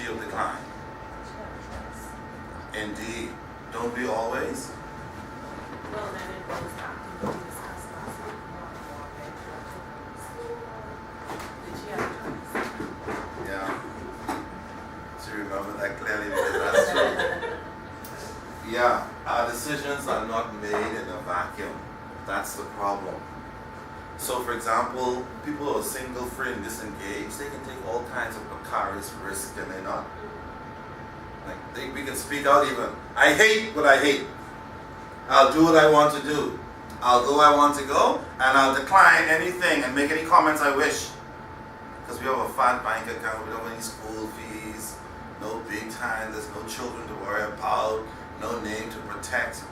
she have declined? Indeed. Don't we always? Well, then it goes back to what we discussed last week. Did she have a choice? Yeah. She remembered that clearly because that's true. Yeah, our decisions are not made in a vacuum. That's the problem. So, for example, people who are single, free, and disengaged, they can take all kinds of precarious risks, can they not? Like, we can speak out even. I hate what I hate. I'll do what I want to do. I'll go where I want to go, and I'll decline anything and make any comments I wish. Because we have a fat bank account, we don't have any school fees, no big time, there's no children to worry about, no name to protect.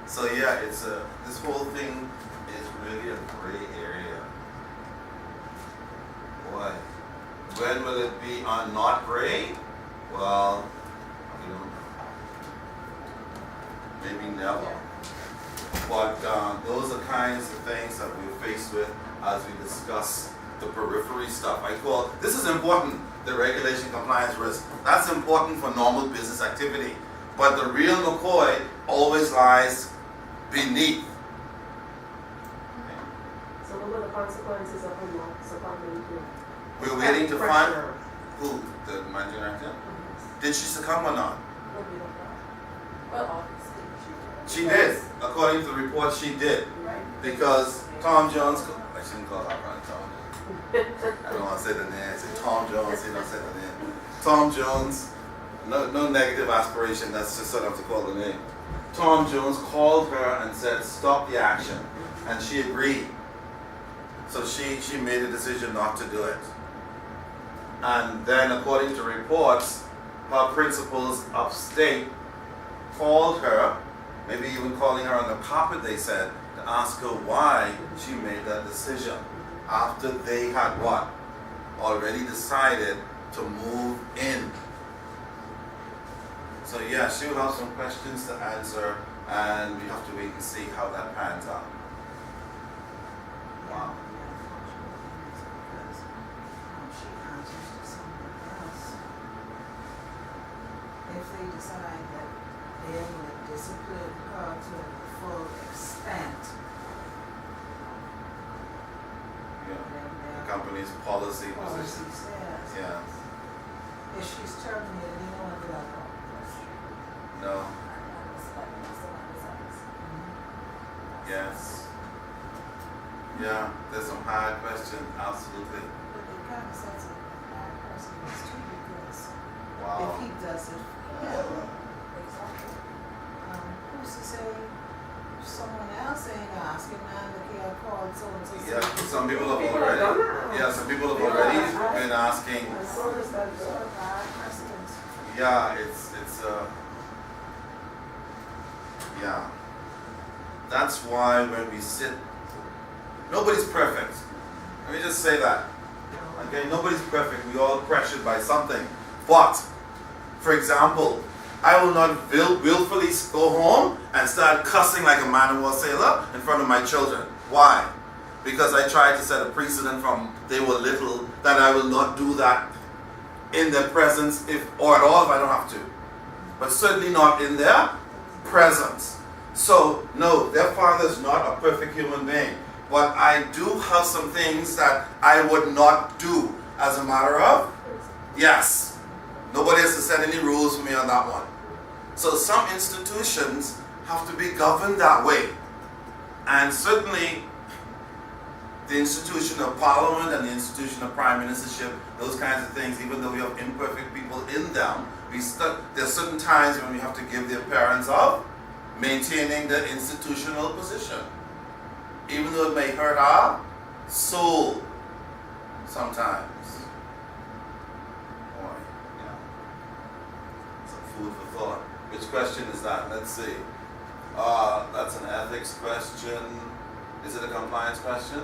So yeah, it's this whole thing is really a gray area. Boy, when will it be not gray? Well, I don't know. Maybe never. But those are kinds of things that we're faced with as we discuss the periphery stuff. This is important, the regulation compliance risk. That's important for normal business activity. But the real McCoy always lies beneath. So what were the consequences of her not succumbing to? We're waiting to find pressure? who? The managing director? Did she succumb or not? Well, we don't know. Well, obviously she She did. According to the report, she did. Right. Because Tom Jones, I shouldn't call her Tom Jones. I don't want to say the name. I say Tom Jones, you don't say the name. Tom Jones, no negative aspiration, that's just sort of to call the name. Tom Jones called her and said, stop the action. And she agreed. So she made a decision not to do it. And then according to reports, her principals upstate called her, maybe even calling her on the carpet, they said, to ask her why she made that decision after they had what? Already decided to move in. So yeah, she will have some questions to answer, and we have to wait and see how that pans out. Wow. She answers to someone else. If they decide that they will discipline her to the full extent, Yeah. then The their company's policy policy position. says. Yeah. If she's terminated, you know what they'll call. No. Yes. Yeah, there's some hard questions, absolutely. But the kind of sense of that person is too, because Wow. if he does it, yeah. Who's to say someone else ain't asking, man, look here, I called so and so. Yeah, some people have People already. have done that. Yeah, some people have already been asking. I saw this that Sort of bad precedent. Yeah, yeah. That's why when we sit, nobody's perfect. Let me just say that. Okay, nobody's perfect. We all pressured by something. But, for example, I will not willfully go home and start cussing like a man of war sailor in front of my children. Why? Because I tried to set a precedent from they were little that I will not do that in their presence or at all if I don't have to. But certainly not in their presence. So, no, their father is not a perfect human being. But I do have some things that I would not do as a matter of, yes. Nobody has to set any rules for me on that one. So some institutions have to be governed that way. And certainly the institution of parliament and the institution of prime ministership, those kinds of things, even though we have imperfect people in them, there's certain times when we have to give the appearance of maintaining the institutional position. Even though it may hurt our soul sometimes. Boy, yeah. Some food for thought. Which question is that? Let's see. That's an ethics question. Is it a compliance question?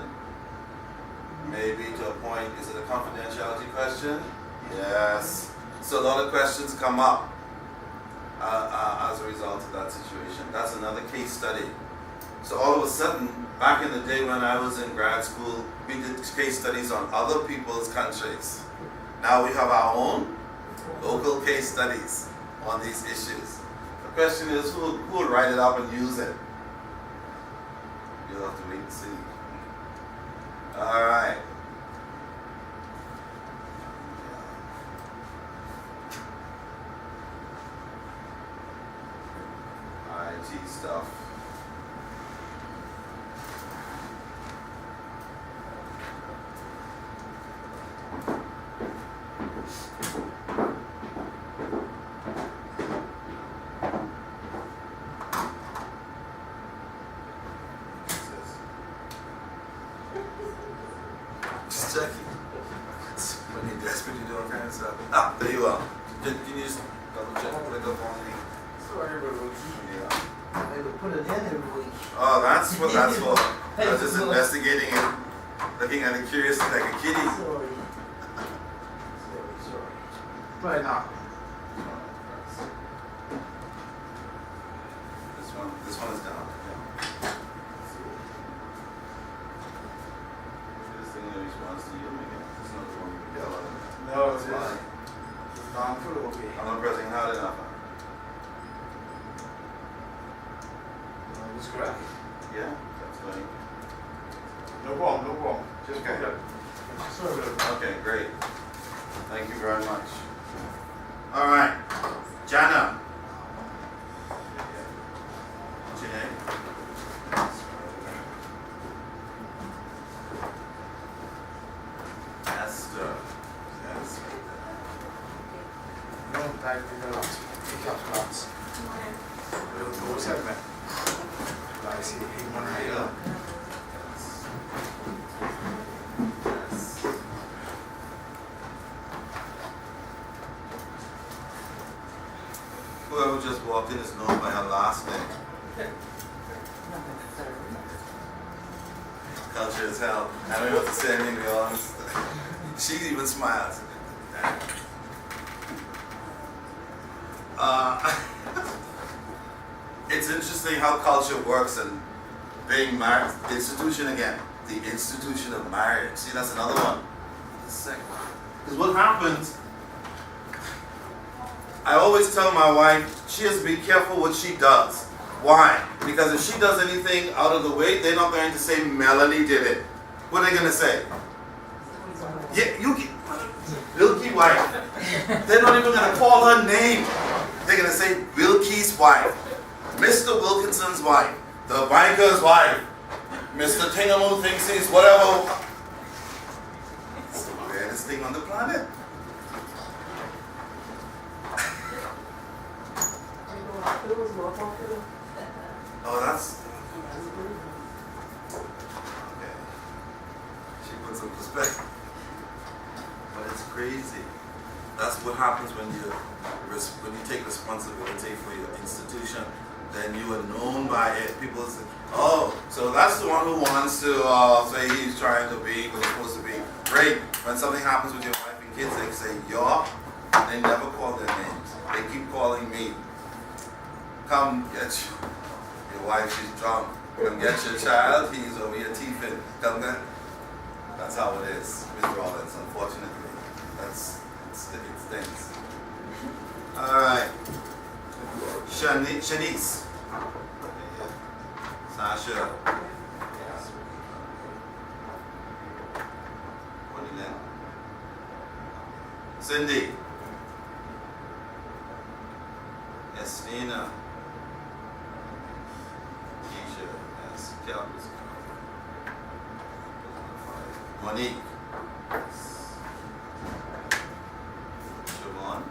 Maybe to a point. Is it a confidentiality question? Yes. So a lot of questions come up as a result of that situation. That's another case study. So all of a sudden, back in the day when I was in grad school, we did case studies on other people's countries. Now we have our own local case studies on these issues. The question is, who will write it up and use it? You'll have to wait and see. All right. IT stuff. Just checking. When you're desperate, you do all kinds of stuff. Ah, there you are. Can you just double check? Click up on the. Sorry, everybody. Yeah. They would put it in every week. Oh, that's what that's for. I was just investigating it, looking at it curiously like a kitty. Sorry. Right now. This one is down. This thing that responds to you, again. It's not the one with yellow. No, It's it's mine. I'm full of it. I'm not pressing hard enough. That's correct. Yeah, that's going. No problem, no problem. Just Okay. go ahead. Sorry about that. Okay, great. Thank you very much. All right, Jana. What's your name? Esther. Yes. No, thank you very much. Pick up class. What's happening? I see. Hey, one right here. Yes. Whoever just walked in is known by her last name. Culture as hell. I don't know what to say anything to be honest. She even smiles. It's interesting how culture works and being married. Institution again. The institution of marriage. See, that's another one. Because what happens, I always tell my wife, she has to be careful what she does. Why? Because if she does anything out of the way, they're not going to say Melanie did it. What are they going to say? Yeah, Wilkie wife. They're not even going to call her name. They're going to say Wilkie's wife, Mr. Wilkinson's wife, the biker's wife, Mr. Tingamoo thinks he's whatever. It's the weirdest thing on the planet. It was more popular. Oh, that's okay. She puts some perspective, but it's crazy. That's what happens when you take responsibility for your institution. Then you are known by it. People say, "Oh, so that's the one who wants to say he's trying to be what he's supposed to be." Great. When something happens with your wife and kids, they say "y'all." They never call their names. They keep calling me. Come get your wife, she's drunk. Come get your child, he's over here teething. Come get. That's how it is, Ms. Rollins, unfortunately. It stinks. Alright. Shanice. Sasha. What do you name? Cindy. Estina. Keisha. Yes. Kelly's. Monique. Siobhan.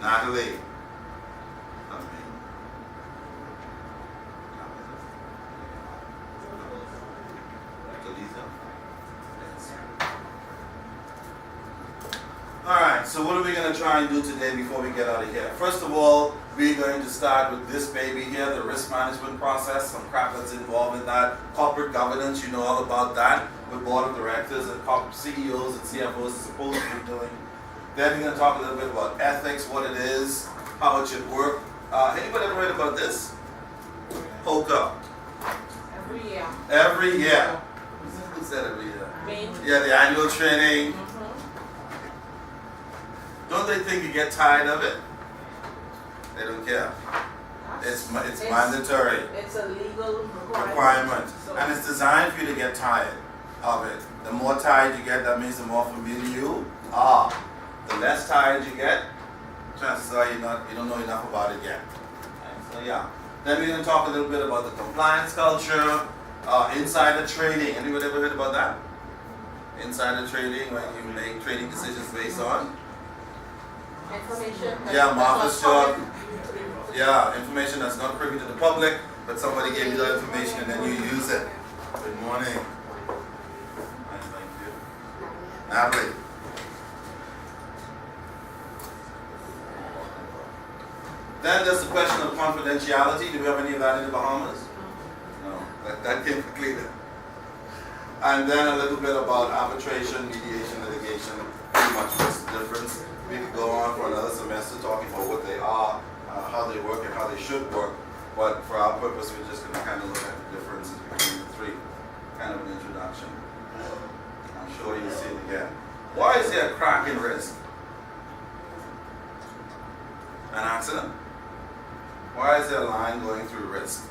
Natalie. Alright, so what are we going to try and do today before we get out of here? First of all, we're going to start with this baby here, the risk management process, some crap that's involved in that. Corporate governance, you know all about that, with board of directors and CEOs and CFOs are supposed to be doing. Then we're going to talk a little bit about ethics, what it is, how it should work. Anybody ever read about this? poker Every year. every year. Who said every year? Me. Yeah, the annual training. Mm-hmm. Don't they think you get tired of it? They don't care. It's mandatory It's a legal requirement, So- and it's designed for you to get tired of it. The more tired you get, that means the more familiar you are. The less tired you get, chances are you don't know enough about it yet. Right, so yeah. Then we're gonna talk a little bit about the compliance culture, insider trading. Anybody ever heard about that? Insider trading, when you make trading decisions based on Information. Yeah, Martha's job. public. Yeah, information that's not privy to the public, but somebody gave you that information and then you use it. Good morning. Hi, thank you. Natalie. Then there's the question of confidentiality. Do we have any of that in the Bahamas? No, that came quickly. And then a little bit about arbitration, mediation, litigation. Pretty much what's the difference. We could go on for another semester talking about what they are, how they work, and how they should work. But for our purpose, we're just going to kind of look at the differences between the three. Kind of an introduction. I'm sure you'll see it again. Why is there a crack in risk? An accident? Why is there a line going through risk?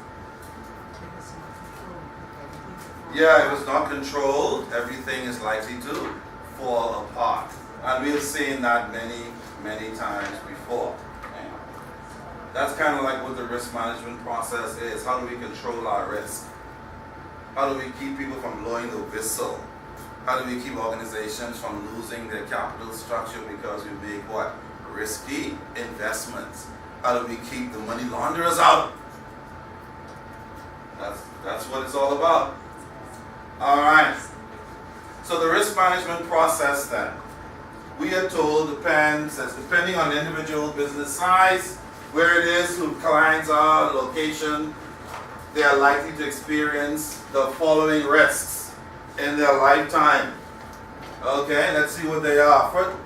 Yeah, if it's not controlled, everything is likely to fall apart. And we've seen that many, many times before. That's kind of like what the risk management process is. How do we control our risk? How do we keep people from blowing the whistle? How do we keep organizations from losing their capital structure because we make what? Risky investments. How do we keep the money launderers out? That's what it's all about. Alright. So the risk management process then, we are told depends, that's depending on the individual business size, where it is, who clients are, location, they are likely to experience the following risks in their lifetime. Okay, let's see what they are. First,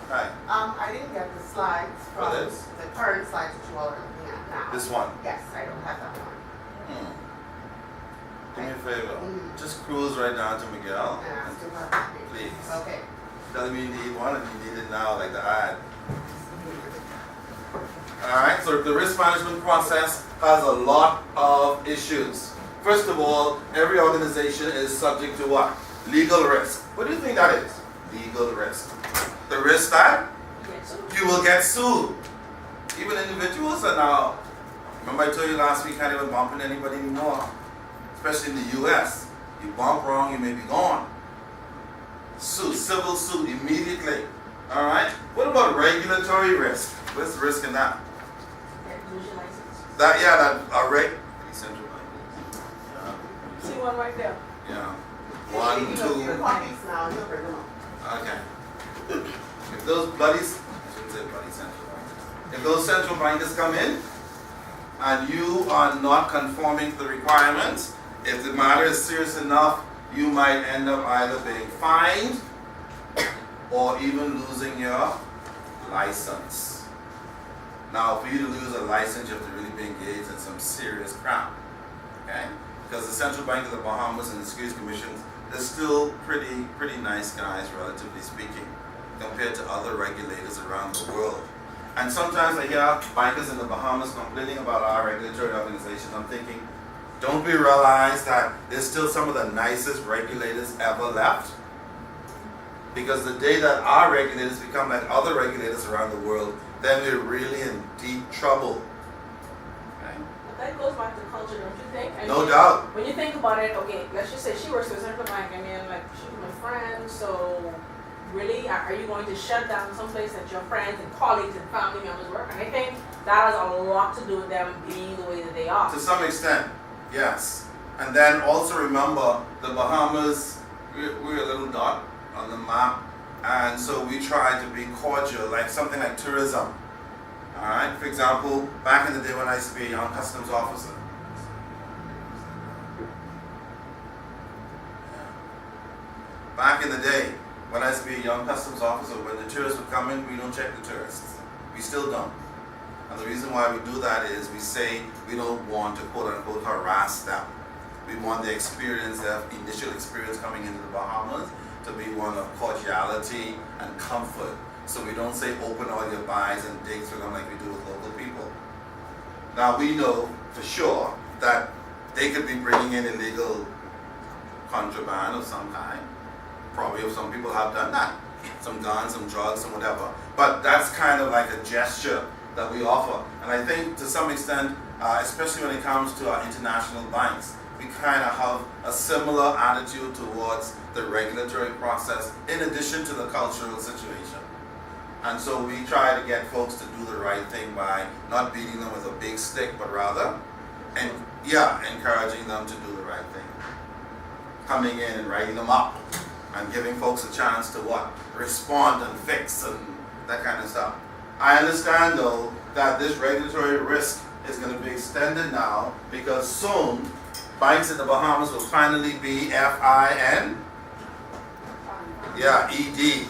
hi. I didn't get the slides For from this? the current slides that you all are looking at now. This one. Yes, I don't have that one. Do me a favor. Mhm. Just cruise right down to Miguel. And ask him how to speak. Please. Okay. Tell me you need one and you need it now, like the ad. Alright, so the risk management process has a lot of issues. First of all, every organization is subject to what? Legal risk. What do you think that is? Legal risk. The risk that Yes. you will get sued. Even individuals are now, remember I told you last week, can't even bump into anybody anymore. Especially in the US. You bump wrong, you may be gone. Suit, civil suit immediately. Alright? What about regulatory risk? What's the risk in that? Lose your license. Central bank. See one right there. Yeah. You One, know, two. your copies now, you'll bring them up. Okay. If those buddies, I shouldn't say buddy central bankers. If those central bankers come in and you are not conforming to the requirements, if the matter is serious enough, you might end up either being fined or even losing your license. Now, for you to lose a license, you have to really be engaged in some serious crap. Okay? Because the Central Bank of the Bahamas and the Securities Commissions, they're still pretty nice guys, relatively speaking, compared to other regulators around the world. And sometimes I hear bankers in the Bahamas complaining about our regulatory organizations. I'm thinking, don't we realize that there's still some of the nicest regulators ever left? Because the day that our regulators become like other regulators around the world, then we're really in deep trouble. Okay? But that goes back to culture, don't you think? No doubt. When you think about it, okay, let's just say she works for a central bank. I mean, like, she's my friend, so really, are you going to shut down someplace that your friends and colleagues and family members work? And I think that has a lot to do with them being the way that they are. To some extent, yes. And then also remember, the Bahamas, we're a little dot on the map, and so we try to be cordial, like something like tourism. Alright, for example, back in the day when I used to be a young customs officer. Back in the day, when I used to be a young customs officer, when the tourists would come in, we don't check the tourists. We still don't. And the reason why we do that is we say we don't want to quote unquote harass them. We want the experience, their initial experience coming into the Bahamas to be one of cordiality and comfort. So we don't say open all your buys and dig through them like we do with local people. Now we know for sure that they could be bringing in illegal contraband of some kind. Probably some people have done that. Some guns, some drugs, some whatever. But that's kind of like a gesture that we offer. And I think to some extent, especially when it comes to our international banks, we kind of have a similar attitude towards the regulatory process in addition to the cultural situation. And so we try to get folks to do the right thing by not beating them with a big stick, but rather, encouraging them to do the right thing. Coming in and writing them up and giving folks a chance to respond and fix and that kind of stuff. I understand though that this regulatory risk is going to be extended now because soon banks in the Bahamas will finally be FIN, ED,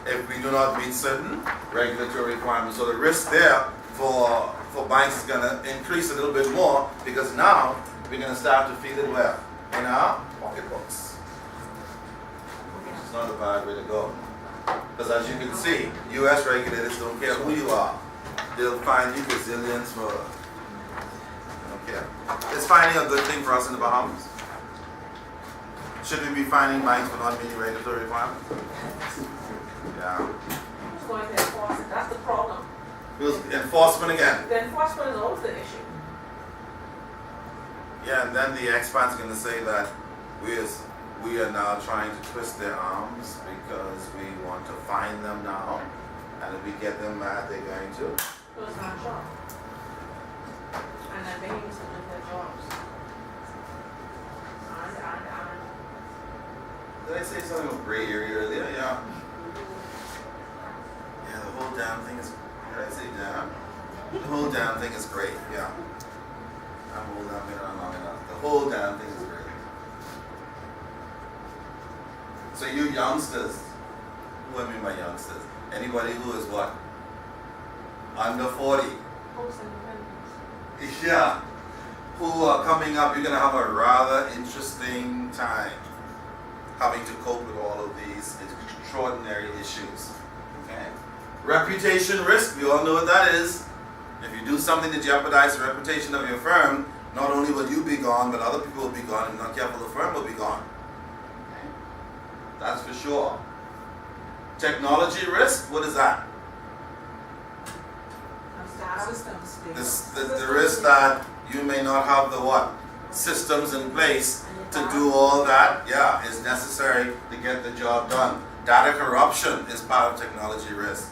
if we do not meet certain regulatory requirements. So the risk there for banks is going to increase a little bit more because now we're going to start to feel it where? In our pocketbooks. It's not a bad way to go. Because as you can see, U.S. regulators don't care who you are. They'll find you Brazilians for, they don't care. Is finding a good thing for us in the Bahamas? Should we be finding banks for not meeting regulatory requirements? Yeah. Who's going to enforce it? That's the problem. Enforcement again. The enforcement is always the issue. Yeah, and then the expat's going to say that we are now trying to twist their arms because we want to fine them now. And if we get them mad, they're going to. So it's not job. And then they need to do their jobs. Did I say something about gray area earlier? Yeah. Yeah, the whole damn thing is. Did I say damn? The whole damn thing is great. Yeah. I'm holding up here long enough. The whole damn thing is great. So you youngsters, who I mean by youngsters? Anybody who is what? Under 40. Post independence. Yeah. Who are coming up, you're going to have a rather interesting time having to cope with all of these extraordinary issues. Okay? Reputation risk, we all know what that is. If you do something to jeopardize the reputation of your firm, not only will you be gone, but other people will be gone. If you're not careful, the firm will be gone. Okay? That's for sure. Technology risk, what is that? Systems. The risk that you may not have the systems in place to do all that, is necessary to get the job done. Data corruption is part of technology risk.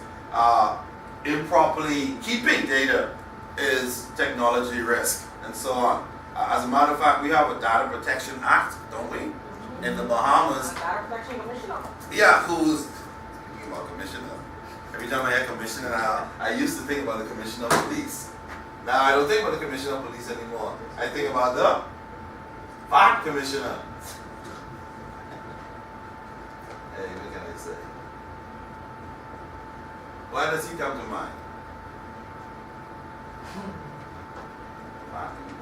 Improperly keeping data is technology risk, and so on. As a matter of fact, we have a Data Protection Act, don't we? In the Bahamas. Data Protection Commissioner. Yeah, who's thinking about commissioner? Every time I hear commissioner now, I used to think about the commissioner of police. Now I don't think about the commissioner of police anymore. I think about the FARC commissioner. Hey, what can I say? Why does he come to mind?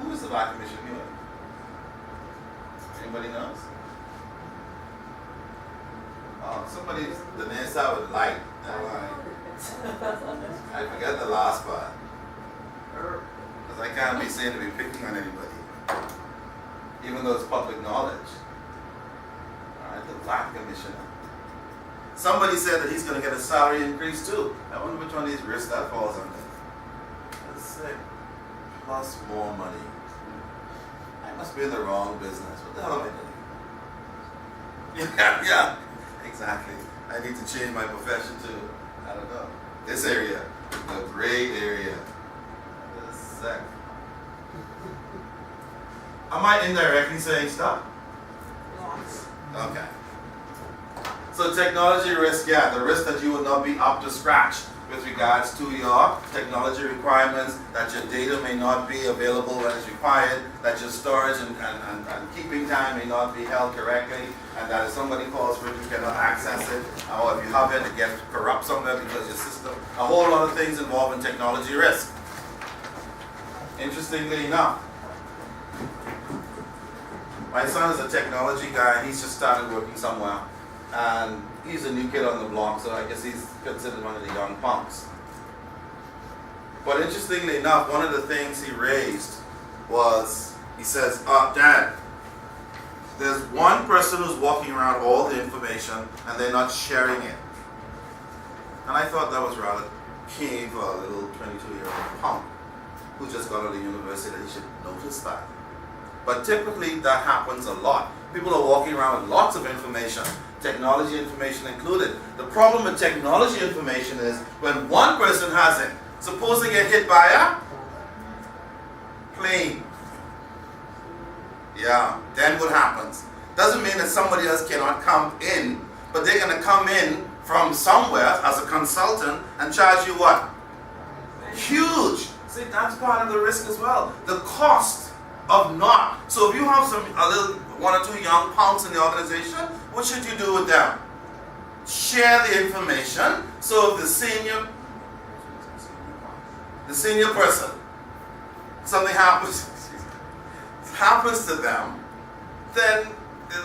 Who is the FARC commissioner anyway? Anybody knows? Oh, somebody, the name started with light. I forgot the last part. Because I can't be seen to be picking on anybody. Even though it's public knowledge. Alright, the black commissioner. Somebody said that he's going to get a salary increase too. I wonder which one of these risks that falls under. Let's say, plus more money. I must be in the wrong business. What the hell am I doing? Yeah, exactly. I need to change my profession too. I don't know. This area, the gray area. Am I indirectly saying stuff? Lots. Okay. So technology risk, the risk that you will not be up to scratch with with regards to your technology requirements, that your data may not be available when it's required, that your storage and keeping time may not be held correctly, and that if somebody calls for it, you cannot access it, or if you have it, it gets corrupt somewhere because your system, a whole lot of things involving technology risk. Interestingly enough, my son is a technology guy, and he's just started working somewhere, and he's a new kid on the block, so I guess he's considered one of the young punks. But interestingly enough, one of the things he raised was, he says, Dad, there's one person who's walking around all the information and they're not sharing it. And I thought that was rather keen for a little 22-year-old punk who just got out of university, that he should notice that. But typically that happens a lot. People are walking around with lots of information, technology information included. The problem with technology information is when one person has it, suppose they get hit by a plane. Yeah, then what happens? Doesn't mean that somebody else cannot come in, but they're going to come in from somewhere as a consultant and charge you what? Huge. See, that's part of the risk as well. The cost of not. So if you have a little 1 or 2 young punks in the organization, what should you do with them? Share the information. So if the senior person, something happens to them, then the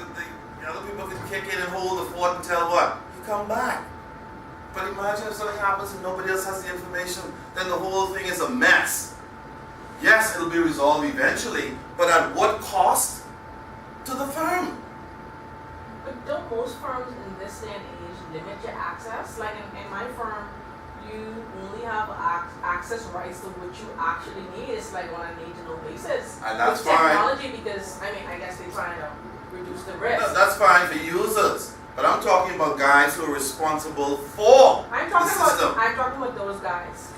other people can kick in and hold the fort until what? You come back. But imagine if something happens and nobody else has the information, then the whole thing is a mess. Yes, it'll be resolved eventually, but at what cost to the firm? But don't most firms in this day and age limit your access? Like in my firm, you only have access rights to what you actually need. It's like on a need-to-know basis. And that's with fine. technology, because I guess they're trying to reduce the risk. No, that's fine for users, but I'm talking about guys who are responsible for I'm the system. talking about those guys.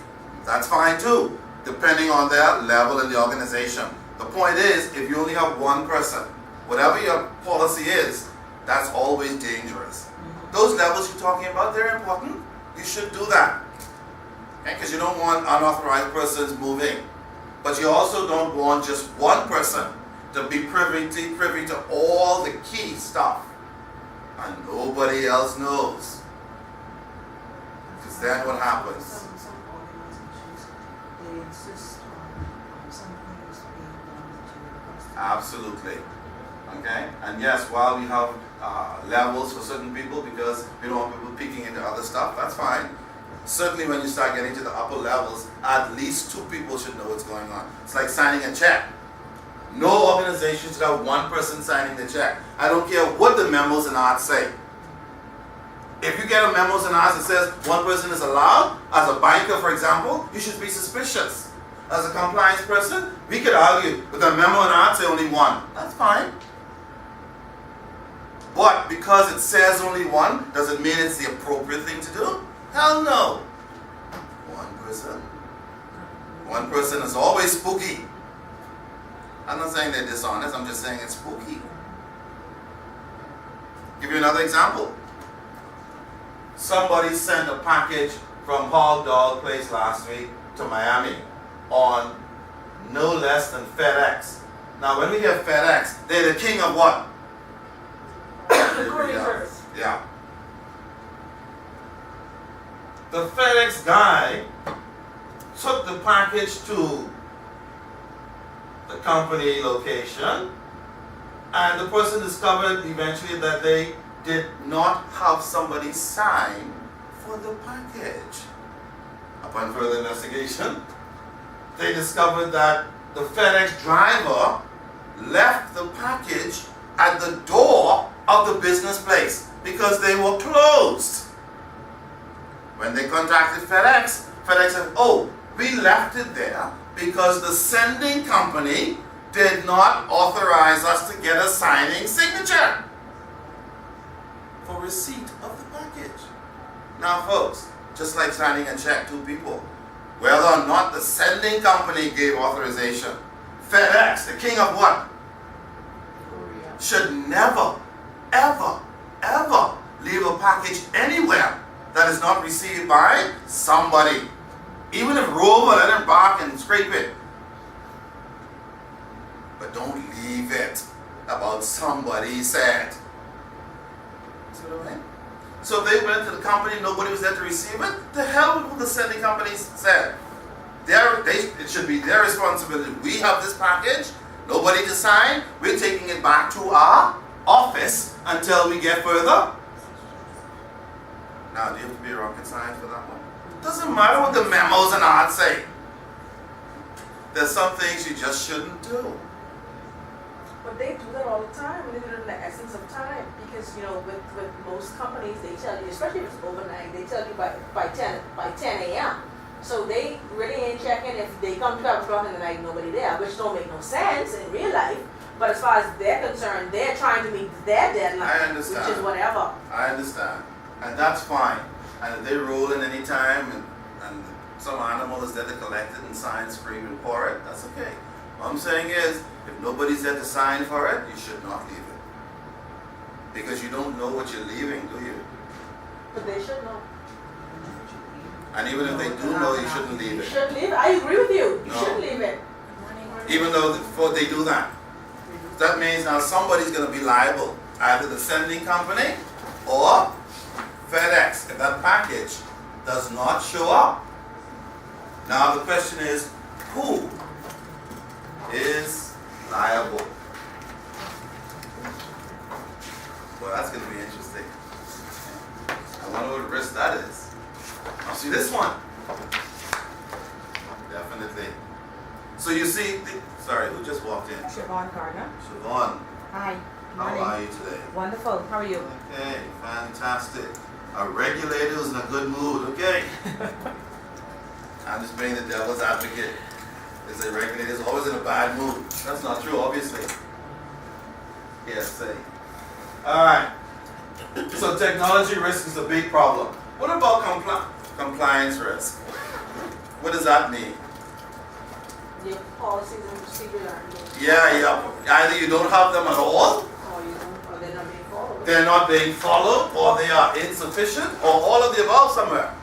That's fine too, depending on their level in the organization. The point is, if you only have one person, whatever your policy is, that's always dangerous. Those levels you're talking about, they're important. You should do that. Because you don't want unauthorized persons moving. But you also don't want just one person to be privy to all the key stuff. And nobody else knows. Because then what happens? Some organizations, they insist on some things being done to your customer. Absolutely. Okay? And yes, while we have levels for certain people because we don't want people peeking into other stuff, that's fine. Certainly when you start getting to the upper levels, at least 2 people should know what's going on. It's like signing a check. No organization should have one person signing the check. I don't care what the memos and arts say. If you get a memos and arts that says one person is allowed, as a banker for example, you should be suspicious. As a compliance person, we could argue with a memo and arts say only one. That's fine. But because it says only one, does it mean it's the appropriate thing to do? Hell no. One person is always spooky. I'm not saying they're dishonest, I'm just saying it's spooky. Give you another example. Somebody sent a package from Hog Dog Place last week to Miami on no less than FedEx. Now when we hear FedEx, they're the king of what? The courier service. Yeah. The FedEx guy took the package to the company location, and the person discovered eventually that they did not have somebody sign for the package. Upon further investigation, they discovered that the FedEx driver left the package at the door of the business place because they were closed. When they contacted FedEx, FedEx said, oh, we left it there because the sending company did not authorize us to get a signing signature for receipt of the package. Now folks, just like signing a check to people, whether or not the sending company gave authorization, FedEx, the king of what? Should never, ever, ever leave a package anywhere that that is not received by somebody. Even if Rover, let him bark and scrape it. But don't leave it about somebody said. See what I mean? So if they went to the company, nobody was there to receive it, the hell with what the sending company said. It should be their responsibility. We have this package, nobody to sign, we're taking it back to our office until we get further. Now, do you have to be a rocket science for that one? Doesn't matter what the memos and art say. There's some things you just shouldn't do. But they do that all the time, when they do it in the essence of time. Because, you know, with most companies, they tell you, especially if it's overnight, they tell you by 10 a.m. So they really ain't checking if they come 12 o'clock in the night, nobody there, which don't make no sense in real life. But as far as they're concerned, they're trying to meet their deadline, I understand. which is whatever. I understand. And that's fine. And if they roll in any time and some animal is there to collect it and sign, scream and pour it, that's okay. What I'm saying is, if nobody's there to sign for it, you should not leave it. Because you don't know what you're leaving, do you? But they should know. And even if they do know, you shouldn't leave You it. shouldn't leave it. I agree with you. You No. shouldn't leave it. Even though before they do that. That means now somebody's going to be liable. Either the sending company or FedEx if that package does not show up. Now the question is, who is liable? Well, that's going to be interesting. I wonder what risk that is. Now see this one. Definitely. So you see, sorry, who just walked in? Siobhan Gardner. Siobhan, Hi. how Morning. are you today? Wonderful. How are you? Okay, fantastic. Our regulator is in a good mood, okay? I'm just being the devil's advocate. They say regulators are always in a bad mood. That's not true, obviously. Yes, say. Alright. So technology risk is a big problem. What about compliance risk? What does that mean? Your policies and procedures aren't being Yeah. Either you don't have them at all, or they're not being followed. they're not being followed, or they are insufficient, or all of the above somewhere.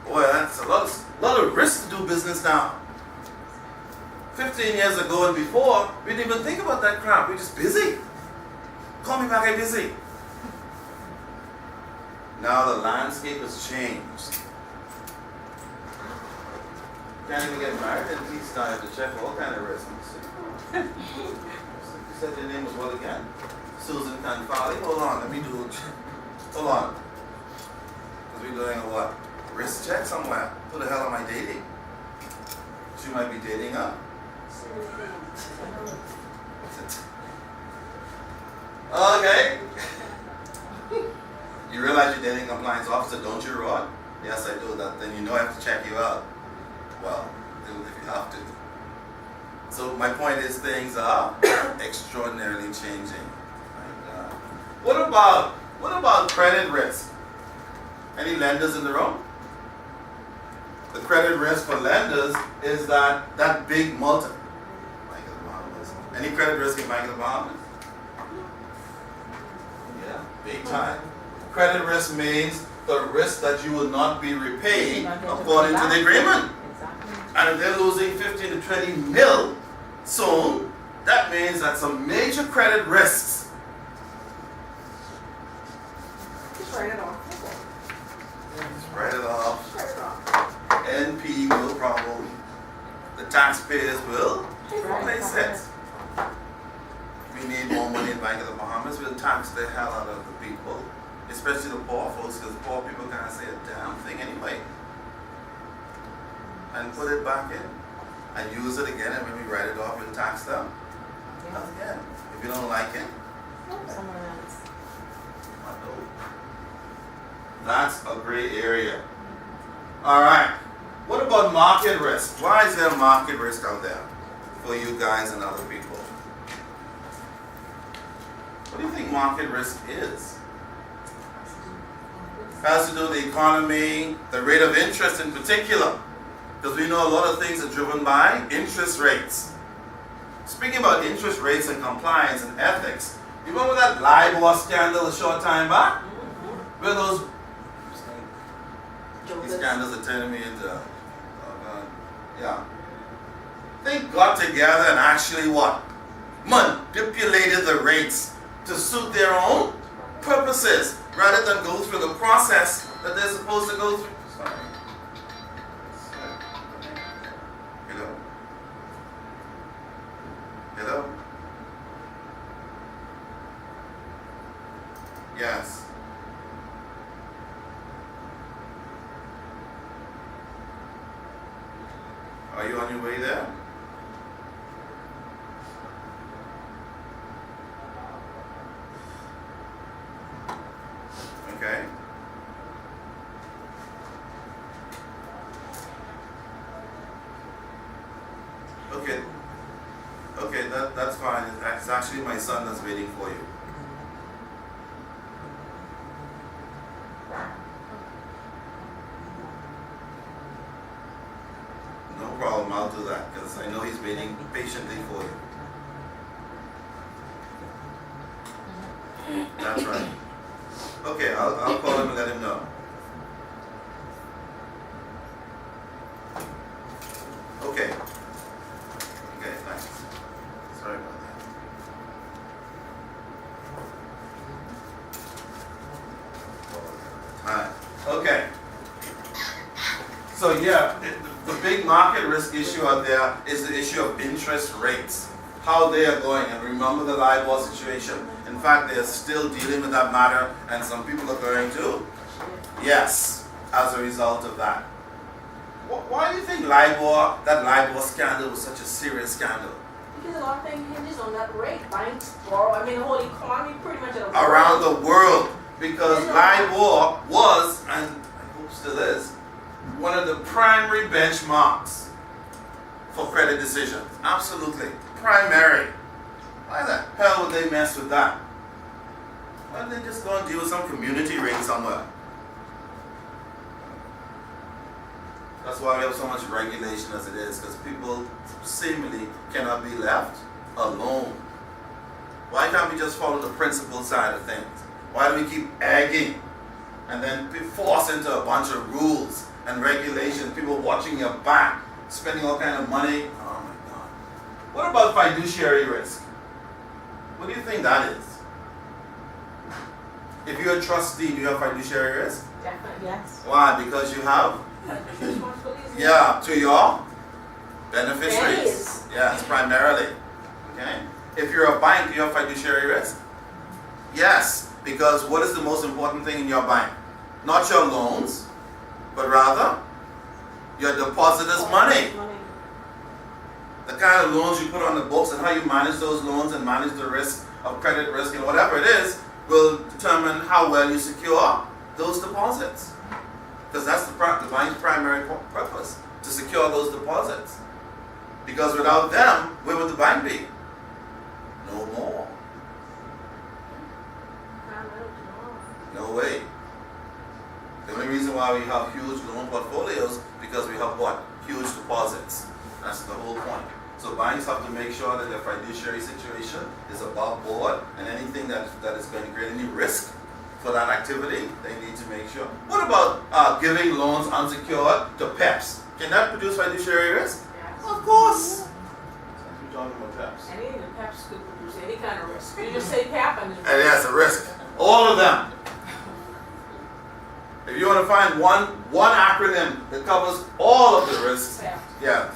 Boy, that's a lot of risk to do business now. 15 years ago and before, we didn't even think about that crap. We're just busy. Call me back, I'm busy. Now the landscape has changed. Can't even get married in peacetime to check all kind of risks. You said your name was what again? Susan Canfali? Hold on, let me do it. Hold on. Because we're doing a what? Risk check somewhere. Who the hell am I dating? She might be dating up. Okay. You realize you're dating a compliance officer, don't you, Rod? Yes, I do. That then you know I have to check you out. Well, do it if you have to. So my point is, things are extraordinarily changing. And, what about credit risk? Any lenders in the room? The credit risk for lenders is that big multi. Bank of the Bahamas. Any credit risk in Bank of the Bahamas? Yeah, big time. Credit risk means the risk that you will not be repaid according to the agreement. Exactly. And if they're losing 15 to 20 mil soon, that means that's some major credit risks. Just write it off. Just write it off. Just write it off. NP will problem. The taxpayers will replace it. We need more money in Bank of the Bahamas. We'll tax the hell out of the people, especially the poor folks, because poor people can't say a damn thing anyway. And put it back in and use it again, and when we write it off, we'll tax them. Yeah. Again, if you don't like it, Someone else. I know. That's a gray area. All right. What about market risk? Why is there market risk out there for you guys and other people? What do you think market risk is? It has to do with the economy, the rate of interest in particular. Because we know a lot of things are driven by interest rates. Speaking about interest rates and compliance and ethics, you remember that LIBOR scandal a short time back? Where those jokers. These scandals are turning me into, yeah. They got together and actually what? Manipulated the rates to suit their own purposes rather than go through the process that they're supposed to go through. Sorry. Hello? Hello? Yes. Are you on your way there? Okay. Okay. Okay, that's fine. It's actually my son that's waiting for you. No problem, I'll do that because I know he's waiting patiently for you. That's right. Okay, I'll call him and let him know. Okay. Okay, thanks. Sorry about that. Alright. Okay. So yeah, the big market risk issue out there is the issue of interest rates. How they are going. And remember the LIBOR situation. In fact, they're still dealing with that matter, and some people are going to. Yes, as a result of that. Why do you think that LIBOR scandal was such a serious scandal? Because a lot of things hinges on that rate. Banks borrow, I mean the whole economy pretty much Around the world. Because LIBOR was, and I hope still is, one of the primary benchmarks for credit decisions. Absolutely. Primary. Why the hell would they mess with that? Why don't they just go and deal with some community rate somewhere? That's why we have so much regulation as it is, because people seemingly cannot be left alone. Why can't we just follow the principle side of things? Why do we keep egging and then be forced into a bunch of rules and regulations, people watching your back, spending all kind of money? Oh my God. What about fiduciary risk? What do you think that is? If you're a trustee, do you have fiduciary risk? Definitely. Yes. Why? Because you have? Yeah, to your beneficiaries. Yes. Yes, primarily. Okay? If you're a bank, do you have fiduciary risk? Yes, because what is the most important thing in your bank? Not your loans, but rather your depositors' money. The kind of loans you put on the books and how you manage those loans and manage the risk of credit risk and whatever it is will determine how well you secure those deposits. Because that's the bank's primary purpose, to secure those deposits. Because without them, where would the bank be? No more. No way. The only reason why we have huge loan portfolios because we have what? Huge deposits. That's the whole point. So banks have to make sure that their fiduciary situation is above board, and anything that is going to create any risk for that activity, they need to make sure. What about giving loans unsecured to PEPs? Can that produce fiduciary risk? Yes. Of course. We're talking about PEPs. Any of the PEPs could produce any kind of risk. You just say PEP and And that's a risk. All of them. If you want to find one acronym that covers all of the risks, PEP. yeah.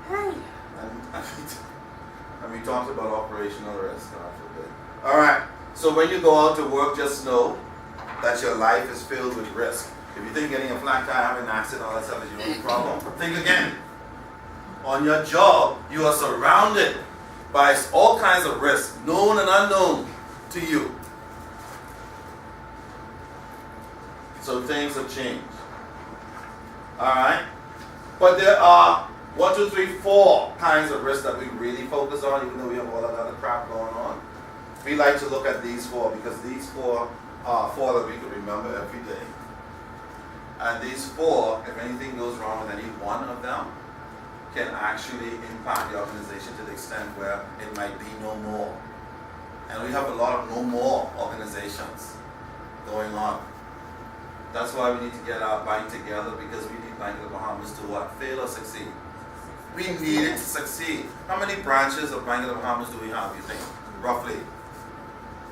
Hey. And we talked about operational risk. God forbid. All right. So when you go out to work, just know that your life is filled with risk. If you think getting a flat tire, having an accident, all that stuff is your own problem, think again. On your job, you are surrounded by all kinds of risks, known and unknown to you. So things have changed. Alright? But there are 1, 2, 3, 4 kinds of risks that we really focus on, even though we have all that other crap going on. We like to look at these 4 because these 4 are 4 that we can remember every day. And these 4, if anything goes wrong with any one of them, can actually impact the organization to the extent where it might be no more. And we have a lot of no more organizations going on. That's why we need to get our bank together, because we need Bank of the Bahamas to what? Fail or succeed. We need it to succeed. How many branches of Bank of the Bahamas do we have, you think? Roughly?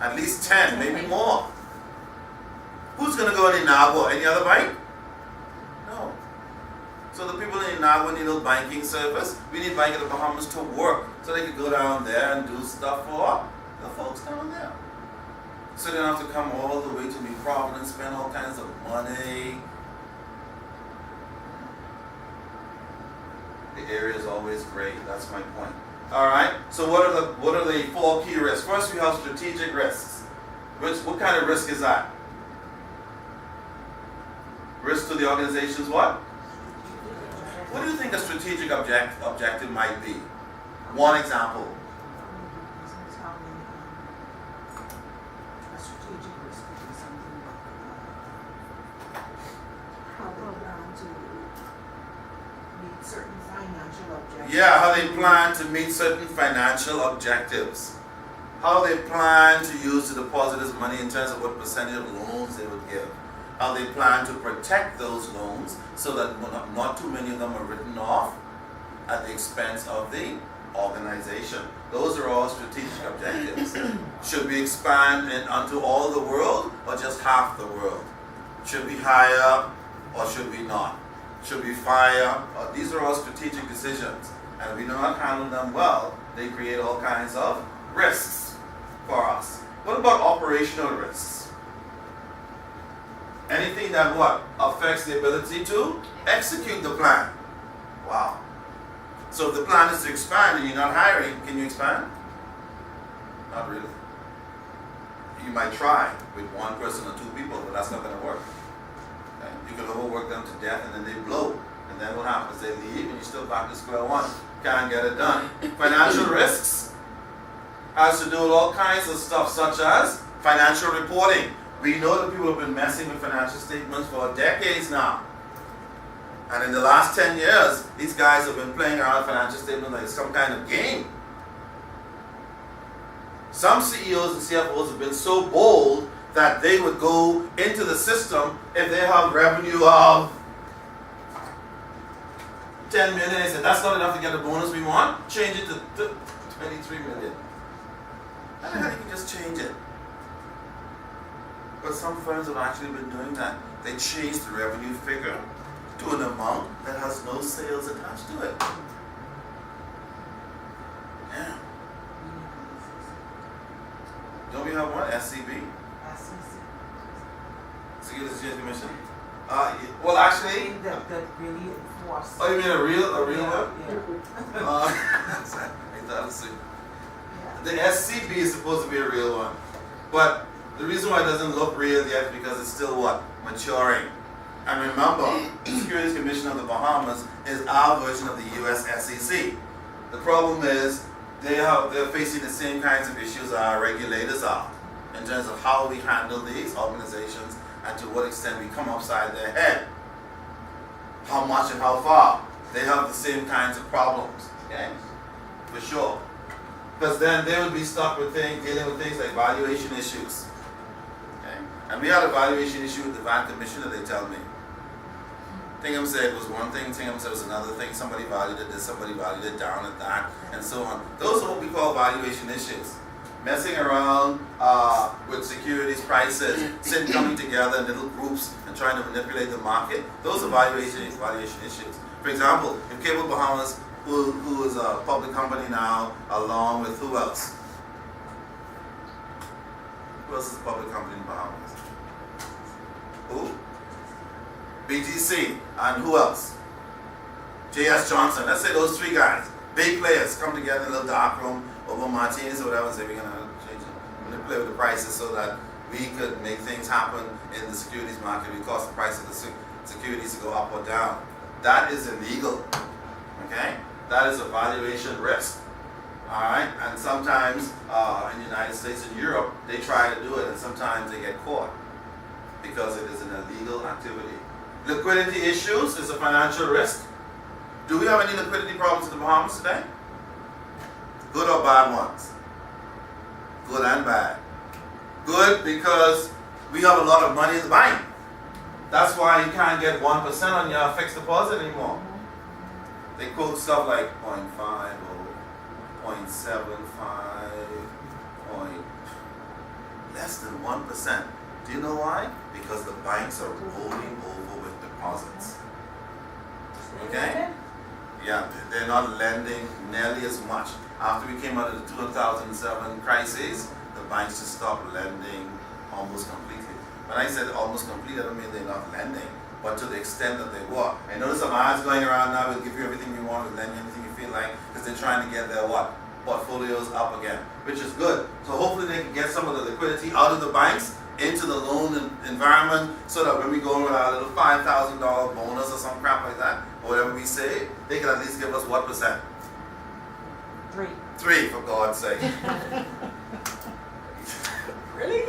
At least 10, maybe more. Who's going to go in Inagua? Any other bank? No. So the people in Inagua need a banking service. We need Bank of the Bahamas to work so they can go down there and do stuff for the folks down there. So they don't have to come all the way to New Providence, spend all kinds of money. The area is always great. That's my point. All right. So what are the 4 key risks? First, we have strategic risks. What kind of risk is that? Risk to the organization's what? What do you think a strategic objective might be? One example. A strategic risk could be something like how they plan to meet certain financial objectives. Yeah, how they plan to meet certain financial objectives. How they plan to use the depositors' money in terms of what percentage of loans they would give. How they plan to protect those loans so that not too many of them are written off at the expense of the organization. Those are all strategic objectives. Should we expand onto all the world or just half the world? Should we hire or should we not? Should we fire? These are all strategic decisions. And if we do not handle them well, they create all kinds of risks for us. What about operational risks? Anything that what? Affects the ability to execute the plan. Wow. So if the plan is to expand and you're not hiring, can you expand? Not really. You might try with 1 person or 2 people, but that's not going to work. Okay? You can overwork them to death and then they blow. And then what happens? They leave and you're still back to square one. Can't get it done. Financial risks has to do with all kinds of stuff such as financial reporting. We know that people have been messing with financial statements for decades now. And in the last 10 years, these guys have been playing around with financial statements like some kind of game. Some CEOs and CFOs have been so bold that they would go into the system if they have revenue of 10 million. They said, that's not enough to get the bonus we want. Change it to 23 million. I don't know how you can just change it. But some firms have actually been doing that. They changed the revenue figure to an amount that has no sales attached to it. Yeah. Don't we have one? SCB? Securities Exchange Commission? Well, actually. That really enforce. Oh, you mean a real one? Yeah. I thought so. The SCB is supposed to be a real one. But the reason why it doesn't look real yet is because it's still what? Maturing. And remember, the Securities Commission of the Bahamas is our version of the US SEC. The problem is they're facing the same kinds of issues our regulators are in terms of how we handle these organizations and to what extent we come upside their head. How much and how far. They have the same kinds of problems. Okay? For sure. Because then they would be stuck with dealing with things like valuation issues. Okay? And we had a valuation issue with the VAT Commissioner, they tell me. Tingham said it was one thing, Tingham said it was another thing, somebody valued it this, somebody valued it down at that, and so on. Those are what we call valuation issues. Messing around with securities prices, coming together in little groups and trying to manipulate the market, those are valuation issues. For example, if Cable Bahamas, who is a public company now, along with who else? Who else is a public company in Bahamas? Who? BGC, and who else? J.S. Johnson. Let's say those 3 guys, big players, come together in a little dark room over martinis or whatever, and say we're going to change it, manipulate with the prices so that we could make things happen in the securities market. We cause the price of the securities to go up or down. That is illegal. Okay? That is a valuation risk. Alright? And sometimes in the United States and Europe, they try to do it, and sometimes they get caught because it is an illegal activity. Liquidity issues is a financial risk. Do we have any liquidity problems in the Bahamas today? Good or bad ones? Good and bad. Good because we have a lot of money in the bank. That's why you can't get 1% on your fixed deposit anymore. They quote stuff like 0.5 or 0.75, less than 1%. Do you know why? Because the banks are rolling over with deposits. Okay? Yeah, they're not lending nearly as much. After we came out of the 2007 crisis, the banks just stopped lending almost completely. When I said almost completely, I don't mean they're not lending, but to the extent that they were. I notice some ads going around now, we'll give you everything you want, we'll lend you anything you feel like, because they're trying to get their what? Portfolios up again, which is good. So hopefully they can get some of the liquidity out of the banks into the loan environment, so that when we go with our little $5,000 bonus or some crap like that, or whatever we say, they can at least give us what percent? 3. 3, for God's sake. Really?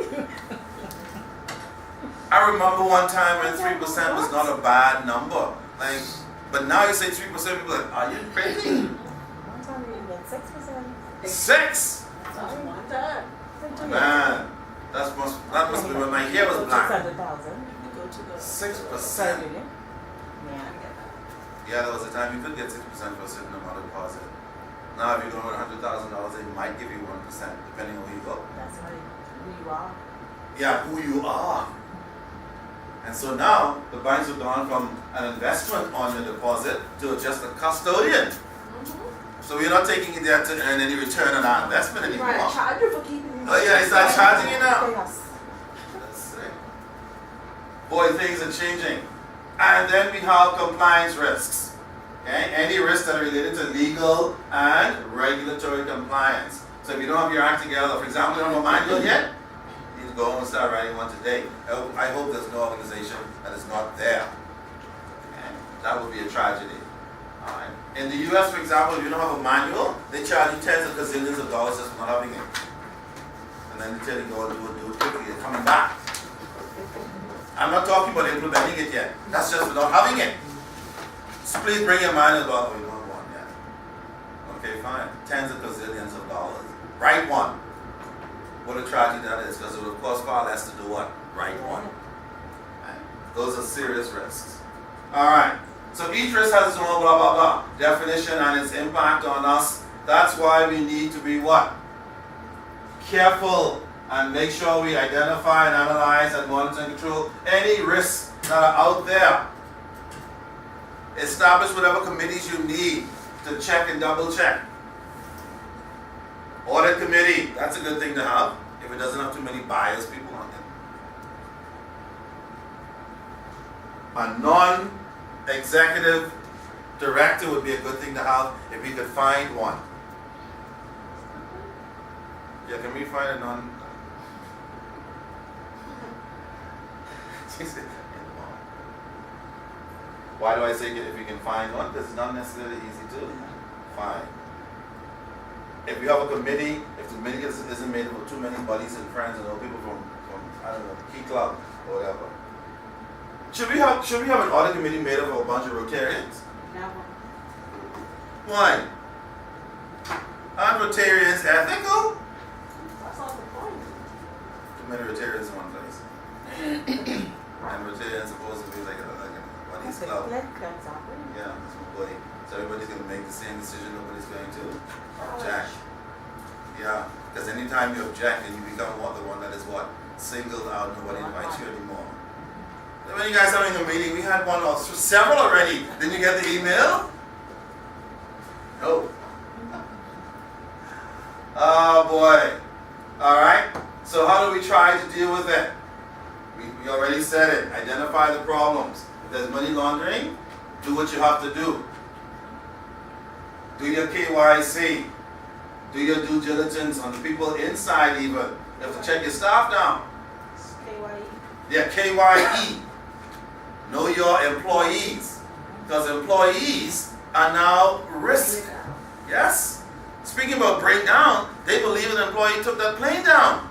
I remember one time when 3% was not a bad number. Like, but now you say 3%, people are like, are you crazy? One time you get 6%. 6? That's one time. Man, that must be when my hair was black. 600,000. You go to the 6%. Yeah. Yeah, there was a time you could get 6% for a certain amount of deposit. Now, if you're going with $100,000, they might give you 1%, depending on where you go. That's right. Who you are. Yeah, who you are. And so now, the banks have gone from an investment on your deposit to just a custodian. So we're not taking it there to earn any return on our investment You anymore. might charge you for keeping you. Oh yeah, they start charging you now. Yes. That's sick. Boy, things are changing. And then we have compliance risks. Okay? Any risks that are related to legal and regulatory compliance. So if you don't have your act together, for example, you don't have a manual yet, you need to go home and start writing one today. I hope there's no organization that is not there. Okay? That would be a tragedy. Alright. In the US, for example, if you don't have a manual, they charge you tens of gazillions of dollars just for not having it. And then they tell you go and do it quickly, you're coming back. I'm not talking about implementing it yet. That's just for not having it. So please bring your manual about, oh, you don't have one yet. Okay, fine. Tens of gazillions of dollars. Write one. What a tragedy that is, because it would cost far less to do what? Write one. Right. Those are serious risks. Alright. So each risk has its own blah blah blah definition and its impact on us. That's why we need to be what? Careful and make sure we identify and analyze and monitor and control any risks that are out there. Establish whatever committees you need to check and double check. Audit committee, that's a good thing to have if it doesn't have too many biased people on it. A non-executive director would be a good thing to have if we could find one. Yeah, can we find a non... Why do I say if we can find one? Because it's not necessarily easy to find. If we have a committee, if the committee isn't made up of too many buddies and friends and other people from I don't know, Key Club or whatever. Should we have an audit committee made up of a bunch of Rotarians? Never. Why? Aren't Rotarians ethical? That's not the point. Too many Rotarians in one place. And Rotarians supposed to be like a buddies That's a club. click, that's happening. Yeah, that's my boy. So everybody's gonna make the same decision, nobody's going to object. Yeah, because anytime you object, then you become the one that is what? Singled out, nobody invites you anymore. Then when you guys having a meeting, we had one or several already. Didn't you get the email? No. Oh boy. Alright. So how do we try to deal with it? We already said it. Identify the problems. If there's money laundering, do what you have to do. Do your KYC. Do your due diligence on the people inside even. You have to check your staff now. KYE. Yeah, KYE. Know your employees. Because employees are now risk. Yes? Speaking about breakdown, they believe an employee took that plane down.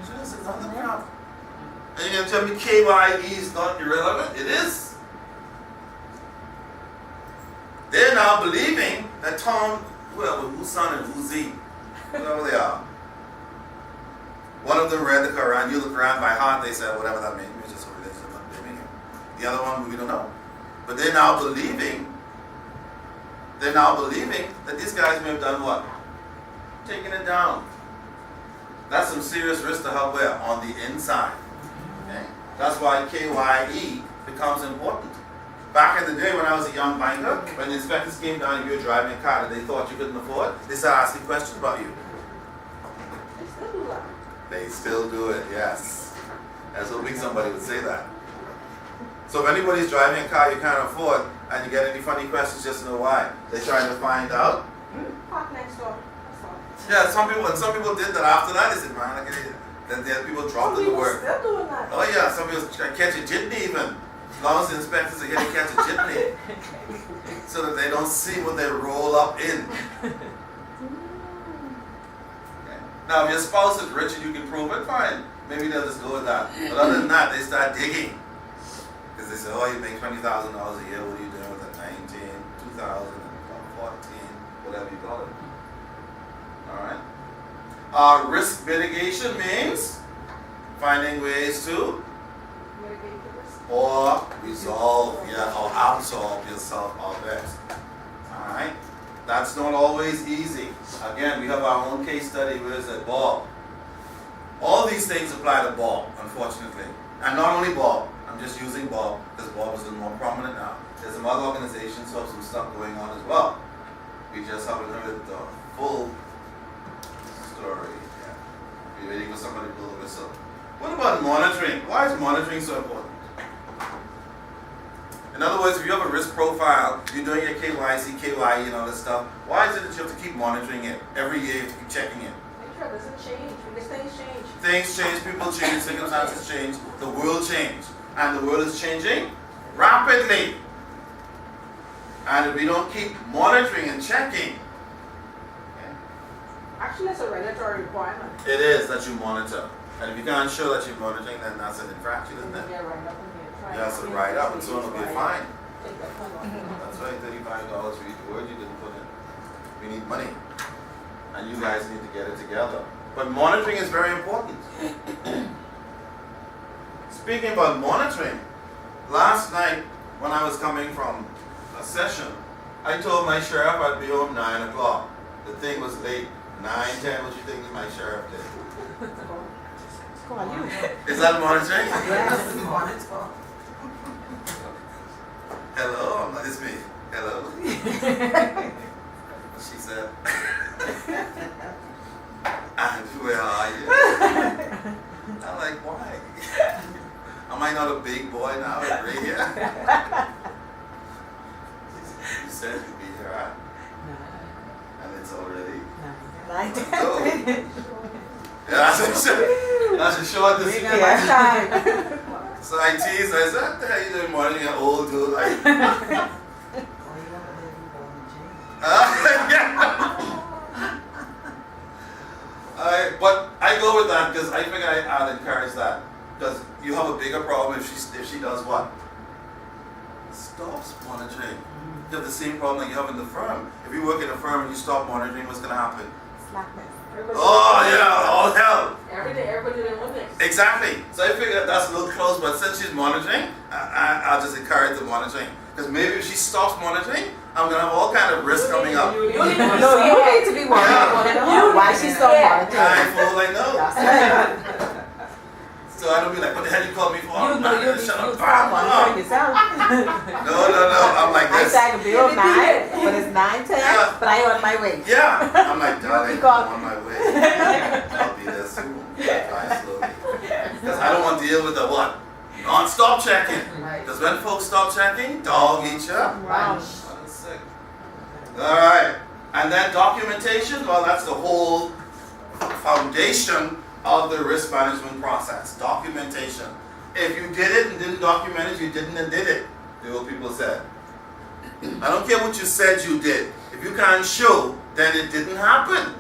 So this is another problem. And you're going to tell me KYE is not irrelevant? It is. They're now believing that Tom, whoever, who's son and who's Z, whoever they are, One of them read the Quran, you look around by heart, they said whatever that means, it's just a religion, I'm not blaming him. The other one, we don't know. But they're now believing that these guys may have done what? Taking it down. That's some serious risk to help where? On the inside. Okay? That's why KYE becomes important. Back in the day when I was a young banker, when the inspectors came down and you were driving a car that they thought you couldn't afford, they started asking questions about you. They still do that. They still do it, yes. I was hoping somebody would say that. So if anybody's driving a car you can't afford and you get any funny questions, just know why. They're trying to find out. Park next door. That's all. Yeah, some people did that after that. They said, man, then people dropped in the work. Still doing that. Oh yeah, some people catch a jitney even. As long as the inspectors are here to catch a jitney. So that they don't see when they roll up in. Okay. Now if your spouse is rich and you can prove it, fine. Maybe they'll just go with that. But other than that, they start digging. Because they say, oh, you make $20,000 a year, what are you doing with it? 19, 2000, 14, whatever you call it. Alright? Risk mitigation means finding ways to Mitigate the risk. or resolve, or absolve yourself of it. Alright? That's not always easy. Again, we have our own case study. Where is it? Bob. All these things apply to Bob, unfortunately. And not only Bob. I'm just using Bob because Bob is a little more prominent now. There's some other organizations who have some stuff going on as well. We just haven't heard the full story yet. We're waiting for somebody to blow the whistle. What about monitoring? Why is monitoring so important? In other words, if you have a risk profile, you're doing your KYC, KYE and all this stuff, why is it that you have to keep monitoring it? Every year you have to keep checking it. Make sure it doesn't change because things change. Things change, people change, circumstances change, the world changes. And the world is changing rapidly. And if we don't keep monitoring and checking, Actually, it's a regulatory requirement. it is that you monitor. And if you can't show that you're monitoring, then that's an infraction, isn't it? Yeah, right up in here. Try You have to it. write up and so it'll be a fine. Take that fund off. That's right, $35 for each word you didn't put in. We need money. And you guys need to get it together. But monitoring is very important. Speaking about monitoring, last night when I was coming from a session, I told my sheriff I'd be home 9 o'clock. The thing was late. 9:10, what you think my sheriff did? Who are you? Is that monitoring? Yes. Monitor. Hello, it's me. Hello. She said, and where are you? I'm like, why? Am I not a big boy now at gray hair? You said you'd be here, right? And it's already. Oh. Yeah, that's a short this Yeah, that's time. So I teased, I said, what the hell are you doing morning, you old dude? Like, Or you don't live in but I go with that because I figure I'll encourage that. Because you have a bigger problem if she does what? Stops monitoring. You have the same problem that you have in the firm. If you work in a firm and you stop monitoring, what's going to happen? Slackness. Oh yeah, all hell. Every day, everybody doing one thing. Exactly. So I figured that's a little close, but since she's monitoring, I'll just encourage the monitoring. Because maybe if she stops monitoring, I'm going to have all kind of risks coming up. You need to No, you need to be worried about why she's so monitored. I fool, I know. That's right. So I don't be like, what the hell you call me for? You know you Shut up. start monitoring yourself. No. I'm like I this. said I could be on 9, but it's 9:10, Yeah. but I on my way. Yeah. I'm like, darling, Because- I'm on my way. I'll be there soon. Fly slowly. Because I don't want to deal with the what? Non-stop checking. Right. Because when folks stop checking, dog eat you. Wow. I'm sick. Alright. And then documentation, well, that's the whole foundation of the risk management process. Documentation. If you did it and didn't document it, you didn't and did it. The old people said. I don't care what you said you did. If you can't show, then it didn't happen.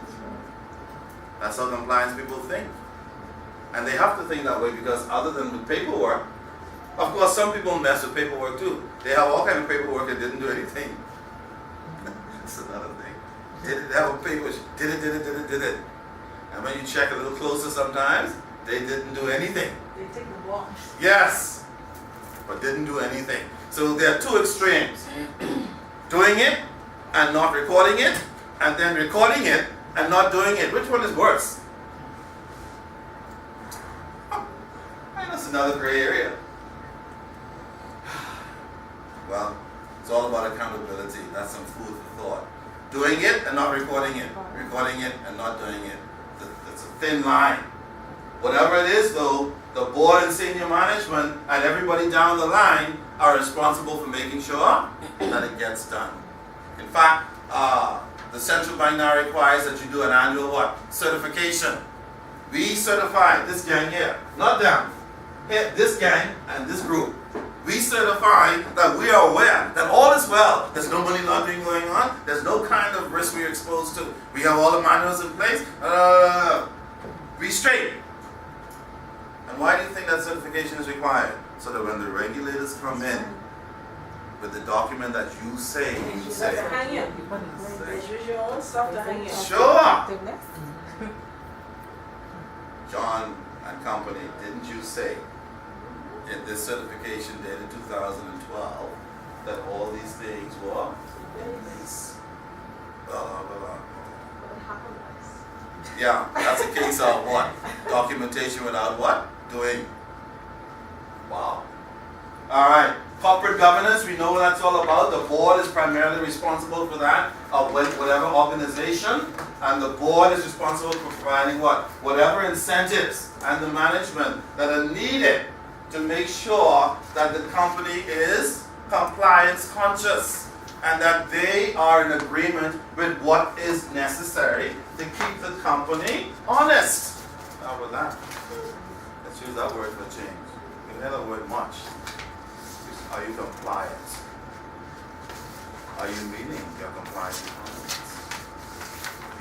That's how compliance people think. And they have to think that way because other than with paperwork, of course some people mess with paperwork too. They have all kind of paperwork that didn't do anything. That's another thing. They have a paper, did it. And when you check a little closer sometimes, they didn't do anything. They take the ball. Yes, but didn't do anything. So there are two extremes. Doing it and not recording it, and then recording it and not doing it. Which one is worse? And that's another gray area. Well, it's all about accountability. That's some food for thought. Doing it and not recording it. Recording it and not doing it. It's a thin line. Whatever it is though, the board and senior management and everybody down the line are responsible for making sure that it gets done. In fact, the central bank now requires that you do an annual what? Certification. We certify this gang here, not them. Here, this gang and this group. We certify that we are aware that all is well. There's no money laundering going on. There's no kind of risk we're exposed to. We have all the manuals in place. Be straight. And why do you think that certification is required? So that when the regulators come in with the document that you say, you That's say. to hang in. It's use your own stuff to hang in. Sure. John and company, didn't you say in this certification dated 2012 that all these things were in place? Blah, blah, blah. What happened was, Yeah, that's a case of what? Documentation without what? Doing. Wow. All right. Corporate governance, we know what that's all about. The board is primarily responsible for that, of whatever organization, and the board is responsible for providing what? Whatever incentives and the management that are needed to make sure that the company is compliance conscious and that they are in agreement with what is necessary to keep the company honest. How about that? Let's use that word for change. We've heard that word much. Are you compliant? Are you meeting your compliance requirements?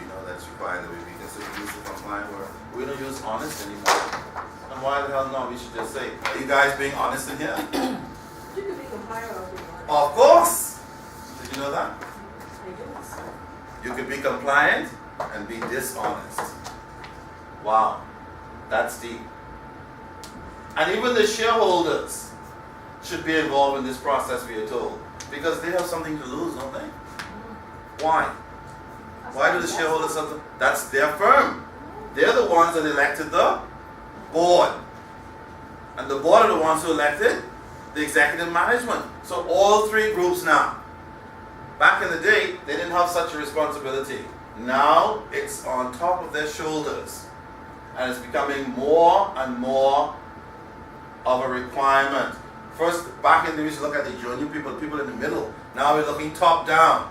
You know that's required that we consider use the compliant word. We don't use honest anymore. And why the hell not? We should just say, are you guys being honest in here? You could be compliant or be honest. Of course! Did you know that? I do. You could be compliant and be dishonest. Wow, that's deep. And even the shareholders should be involved in this process, we are told. Because they have something to lose, don't they? Why? Why do the shareholders have to? That's their firm. They're the ones that elected the board. And the board are the ones who elected the executive management. So all three groups now. Back in the day, they didn't have such a responsibility. Now it's on top of their shoulders. And it's becoming more and more of a requirement. First, back in the days, we look at the junior people in the middle. Now we're looking top down.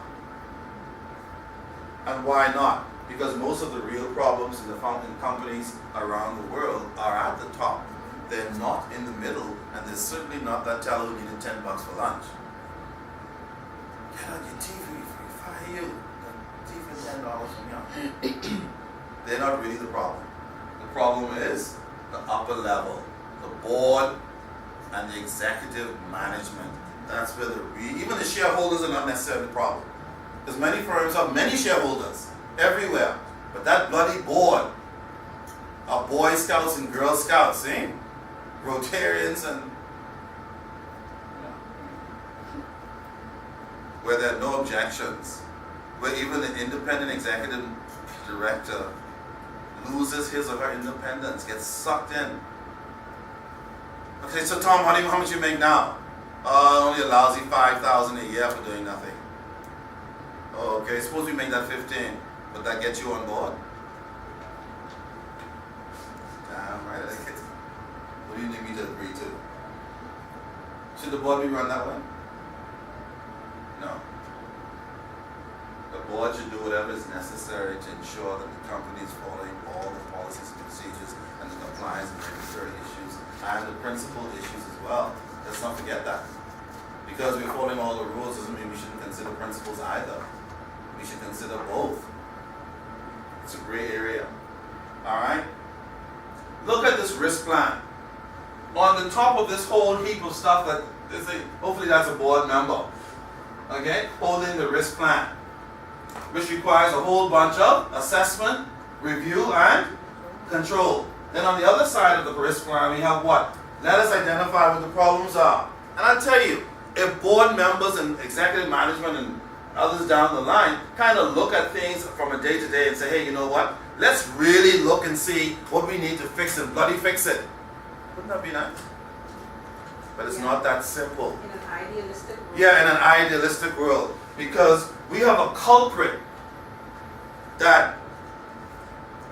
And why not? Because most of the real problems in the founding companies around the world are at the top. They're not in the middle, and they're certainly not that teller who needed $10 for lunch. Get on your TV, we fire you. The TV is $10 from you. They're not really the problem. The problem is the upper level, the board, and the executive management. That's where even the shareholders are not necessarily the problem. Because many firms have many shareholders everywhere. But that bloody board of Boy Scouts and Girl Scouts, see? Rotarians and where there are no objections, where even the independent executive director loses his or her independence, gets sucked in. Okay, so Tom, how much you make now? Only a lousy $5,000 a year for doing nothing. Oh, okay, suppose we make that 15. Would that get you on board? Damn right, I like it. What do you need me to agree to? Should the board be run that way? No. The board should do whatever is necessary to ensure that the company is following all the policies and procedures and the compliance and regulatory issues and the principal issues as well. Let's not forget that. Because we're following all the rules doesn't mean we shouldn't consider principles either. We should consider both. It's a gray area. Alright? Look at this risk plan. On the top of this whole heap of stuff that hopefully that's a board member. Okay? Holding the risk plan. Which requires a whole bunch of assessment, Review and control. Then on the other side of the risk plan, we have what? Let us identify what the problems are. And I tell you, if board members and executive management and others down the line kind of look at things from a day to day and say, hey, you know what? Let's really look and see what we need to fix and bloody fix it. Wouldn't that be nice? But it's not that simple. In an idealistic world. Yeah, in an idealistic world. Because we have a culprit that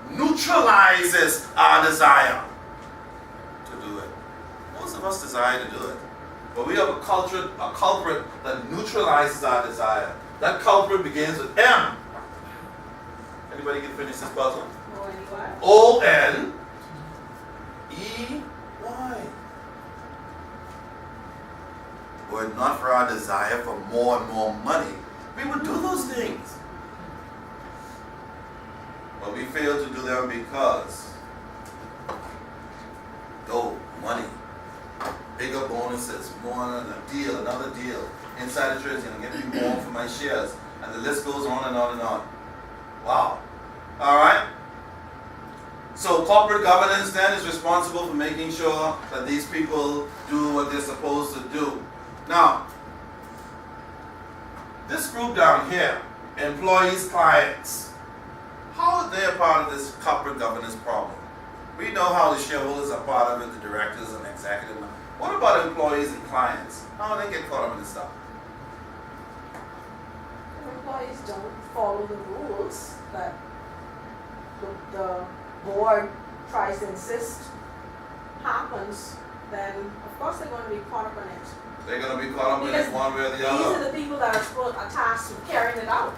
neutralizes our desire to do it. Most of us desire to do it. But we have a culprit that neutralizes our desire. That culprit begins with M. Anybody can finish this puzzle? O-N-E-Y. Were it not for our desire for more and more money, we would do those things. But we fail to do them because, money, bigger bonuses, more a deal, another deal. Insider trading, I'm giving you more for my shares. And the list goes on and on and on. Wow. All right. So corporate governance then is responsible for making sure that these people do what they're supposed to do. Now, this group down here, employees, clients, how are they a part of this corporate governance problem? We know how the shareholders are part of it, the directors and executive. What about employees and clients? How do they get caught up in this stuff? Employees don't follow the rules that the board tries to insist happens, then of course they're going to be caught up in it. They're going to be caught up in Because it one way or the These other. are the people that are tasked with carrying it out.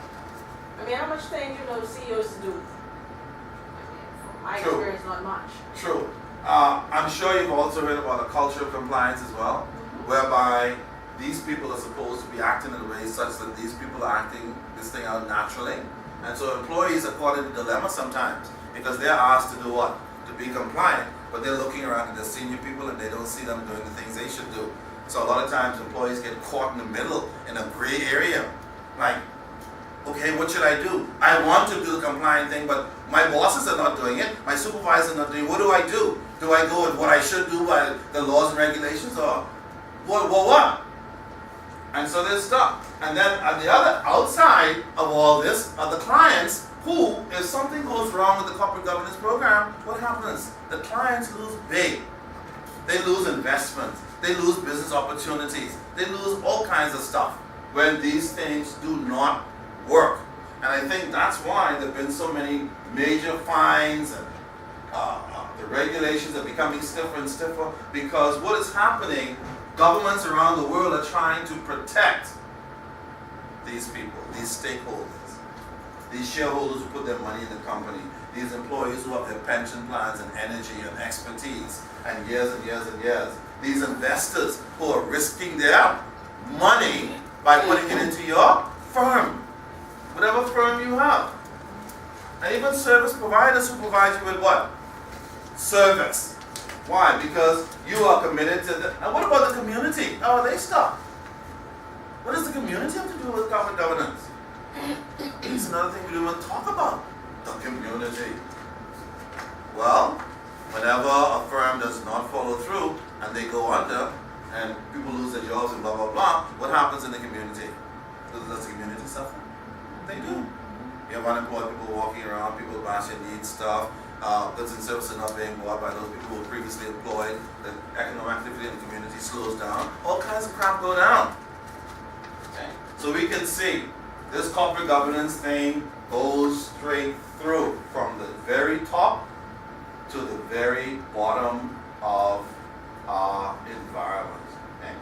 I mean, how much things you know CEOs to do? I mean, from my True. experience, not much. True. I'm sure you've also heard about a culture of compliance as well, whereby these people are supposed to be acting in a way such that these people are acting this thing out naturally. And so employees are caught in a dilemma sometimes because they're asked to do what? To be compliant, but they're looking around at their senior people and they don't see them doing the things they should do. So a lot of times employees get caught in the middle in a gray area. Like, okay, what should I do? I want to do the compliant thing, but my bosses are not doing it. My supervisors are not doing it. What do I do? Do I go with what I should do by the laws and regulations, or what? And so they're stuck. And then at the other outside of all this are the clients who, if something goes wrong with the corporate governance program, what happens? The clients lose big. They lose investments. They lose business opportunities. They lose all kinds of stuff when these things do not work. And I think that's why there have been so many major fines and the regulations are becoming stiffer and stiffer, because what is happening, governments around the world are trying to protect these people, these stakeholders, these shareholders who put their money in the company, these employees who have their pension plans and energy and expertise and years and years and years, these investors who are risking their money by putting it into your firm, whatever firm you have. And even service providers who provide you with what? Service. Why? Because you are committed to the... And what about the community? How are they stuck? What does the community have to do with corporate governance? It's another thing we don't even talk about. The community. Well, whenever a firm does not follow through and they go under and people lose their jobs and blah, blah, blah, what happens in the community? Does the community suffer? They do. You have unemployed people walking around, people bashing needs stuff, goods and services not being bought by those people who were previously employed, the economic activity in the community slows down, all kinds of crap go down. Okay? So we can see this corporate governance thing goes straight through from the very top to the very bottom of our environment. Okay?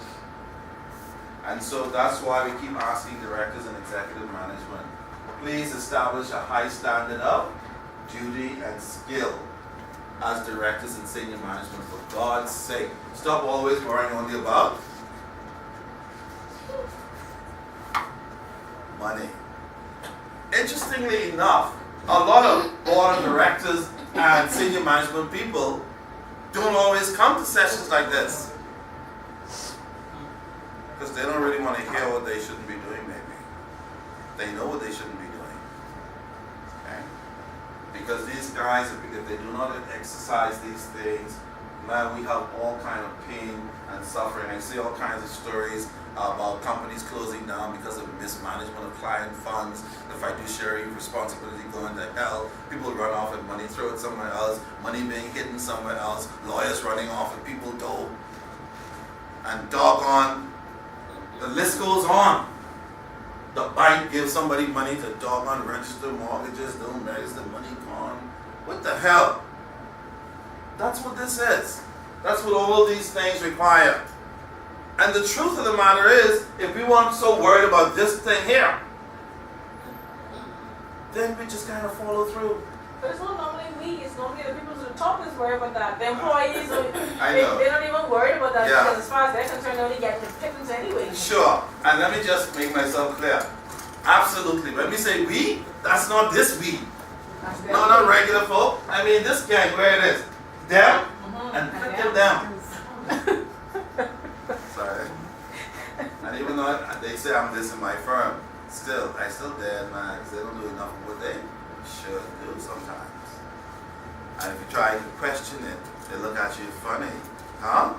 And so that's why we keep asking directors and executive management, please establish a high standard of duty and skill as directors and senior management, for God's sake. Stop always worrying on the above. Money. Interestingly enough, a lot of board of directors and senior management people don't always come to sessions like this, because they don't really want to hear what they shouldn't be doing, maybe. They know what they shouldn't be doing. Okay? Because these guys, if they do not exercise these things, man, we have all kind of pain and suffering. I see all kinds of stories about companies closing down because of mismanagement of client funds, the fiduciary responsibility going to hell, people run off with money, throw it somewhere else, money being hidden somewhere else, lawyers running off with people dough, and doggone, the list goes on. The bank gives somebody money to doggone register mortgages, don't register, money gone. What the hell? That's what this is. That's what all these things require. And the truth of the matter is, if we weren't so worried about this thing here, then we just kind of follow through. But it's not normally we, it's normally the people to the top is worried about that. The employees, I they're know. not even worried about that Yeah. because as far as they're concerned, they only get the pittance anyway. Sure. And let me just make myself clear. Absolutely. When we say we, that's not this we. That's their No, not way. regular folk. I mean this gang, where it is. Them and freaking them. Sorry. And even though they say I'm this in my firm, still, I still there, man, because they don't do enough of what they should do sometimes. And if you try to question it, they look at you funny. Huh?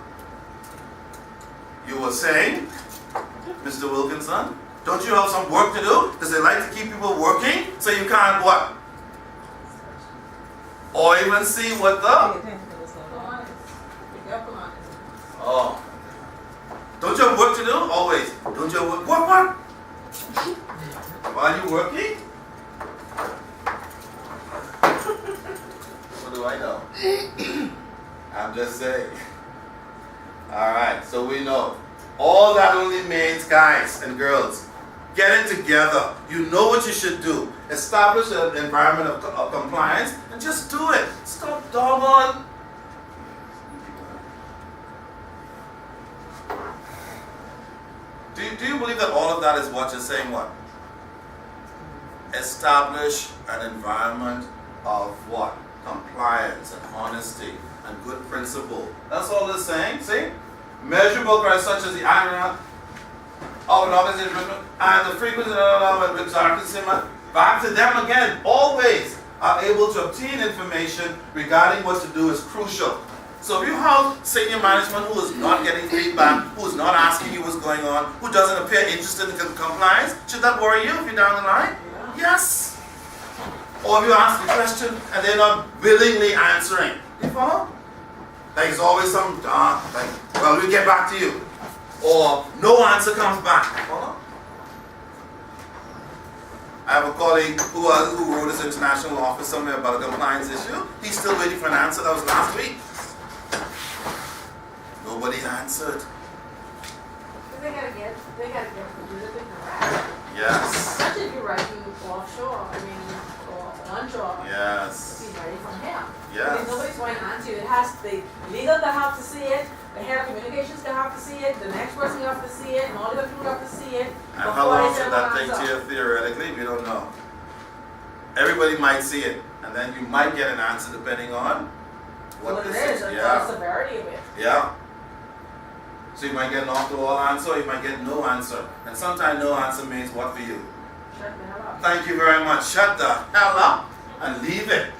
You were saying, Mr. Wilkinson, don't you have some work to do? Because they like to keep people working, so you can't what? Or even see what the... Oh. Don't you have work to do? Always. Don't you have work? What? While you working? What do I know? I'm just saying. Alright, so we know. All that only means, guys and girls, get it together. You know what you should do. Establish an environment of compliance and just do it. Stop doggone. Do you believe that all of that is what you're saying? What? Establish an environment of what? Compliance and honesty and good principle. That's all they're saying. See? Measurable criteria such as the annual of an organization and the frequency of exactly back to them again. Always are able to obtain information regarding what to do is crucial. So if you have senior management who is not getting feedback, who is not asking you what's going on, who doesn't appear interested in compliance, should that worry you if you're down the line? Yeah. Yes. Or if you ask a question and they're not willingly answering. You follow? Like it's always some, well, we'll get back to you. Or no answer comes back. You follow? I have a colleague who wrote his international office somewhere about a compliance issue. He's still waiting for an answer. That was last week. Nobody answered. They gotta get computer right. Yes. Especially if you're writing offshore, or onshore. Yes. Be ready from here. Yes. Because nobody's going to answer you. It has the legal to have to see it, the head of communications to have to see it, the next person you have to see it, and all the other people have to see it. And how long should that take to you theoretically? We don't know. Everybody might see it, and then you might get an answer depending on what it this is, and Yeah. the severity of it. Yeah. So you might get an off-the-wall answer, or you might get no answer. And sometimes no answer means what for you? Shut the hell up. Thank you very much. Shut the hell up and leave it.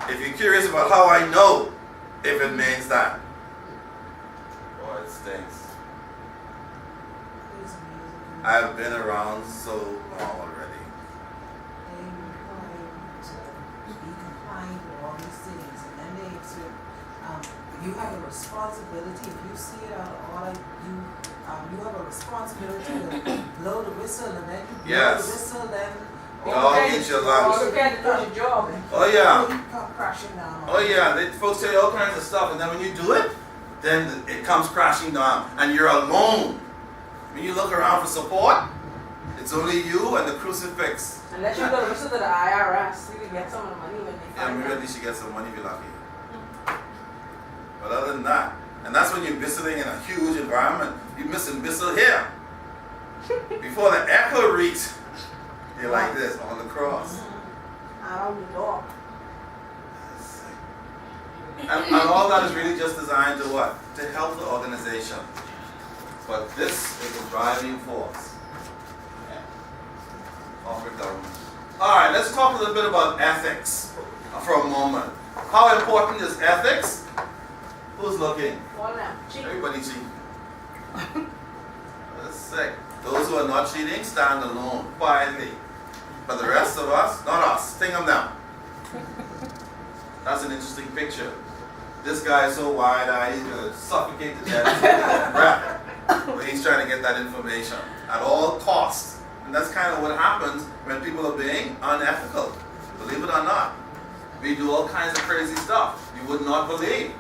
If you're curious about how I know if it means that. Boy, it stinks. It's amazing. I've been around so long already. They require you to be compliant with all these things, and then they expect, you have a responsibility, if you see it out of order, you have a responsibility to blow the whistle, and then you blow Yes. the whistle, then Dog eat your lunch. Or prepare to do your job. Oh yeah. you come crashing down. Oh yeah. They, folks tell you all kinds of stuff, and then when you do it, then it comes crashing down, and you're alone. When you look around for support, it's only you and the crucifix. Unless you go to listen to the IRS, you can get some of the money when they Yeah, find maybe out. at least you get some money if you're lucky. But other than that, and that's when you're visiting in a huge environment. You're missing Bissell here. Before the echo reach, you're like this on the cross. Out of the door. And all that is really just designed to what? To help the organization. But this is the driving force of the government. Alright, let's talk a little bit about ethics for a moment. How important is ethics? Who's looking? All them. Cheap. Everybody cheating. That's sick. Those who are not cheating, stand alone, quietly. But the rest of us, not us, sting them down. That's an interesting picture. This guy is so wide-eyed, he's gonna suffocate to death with breath when he's trying to get that information at all costs. And that's kind of what happens when people are being unethical. Believe it or not. We do all kinds of crazy stuff you would not believe.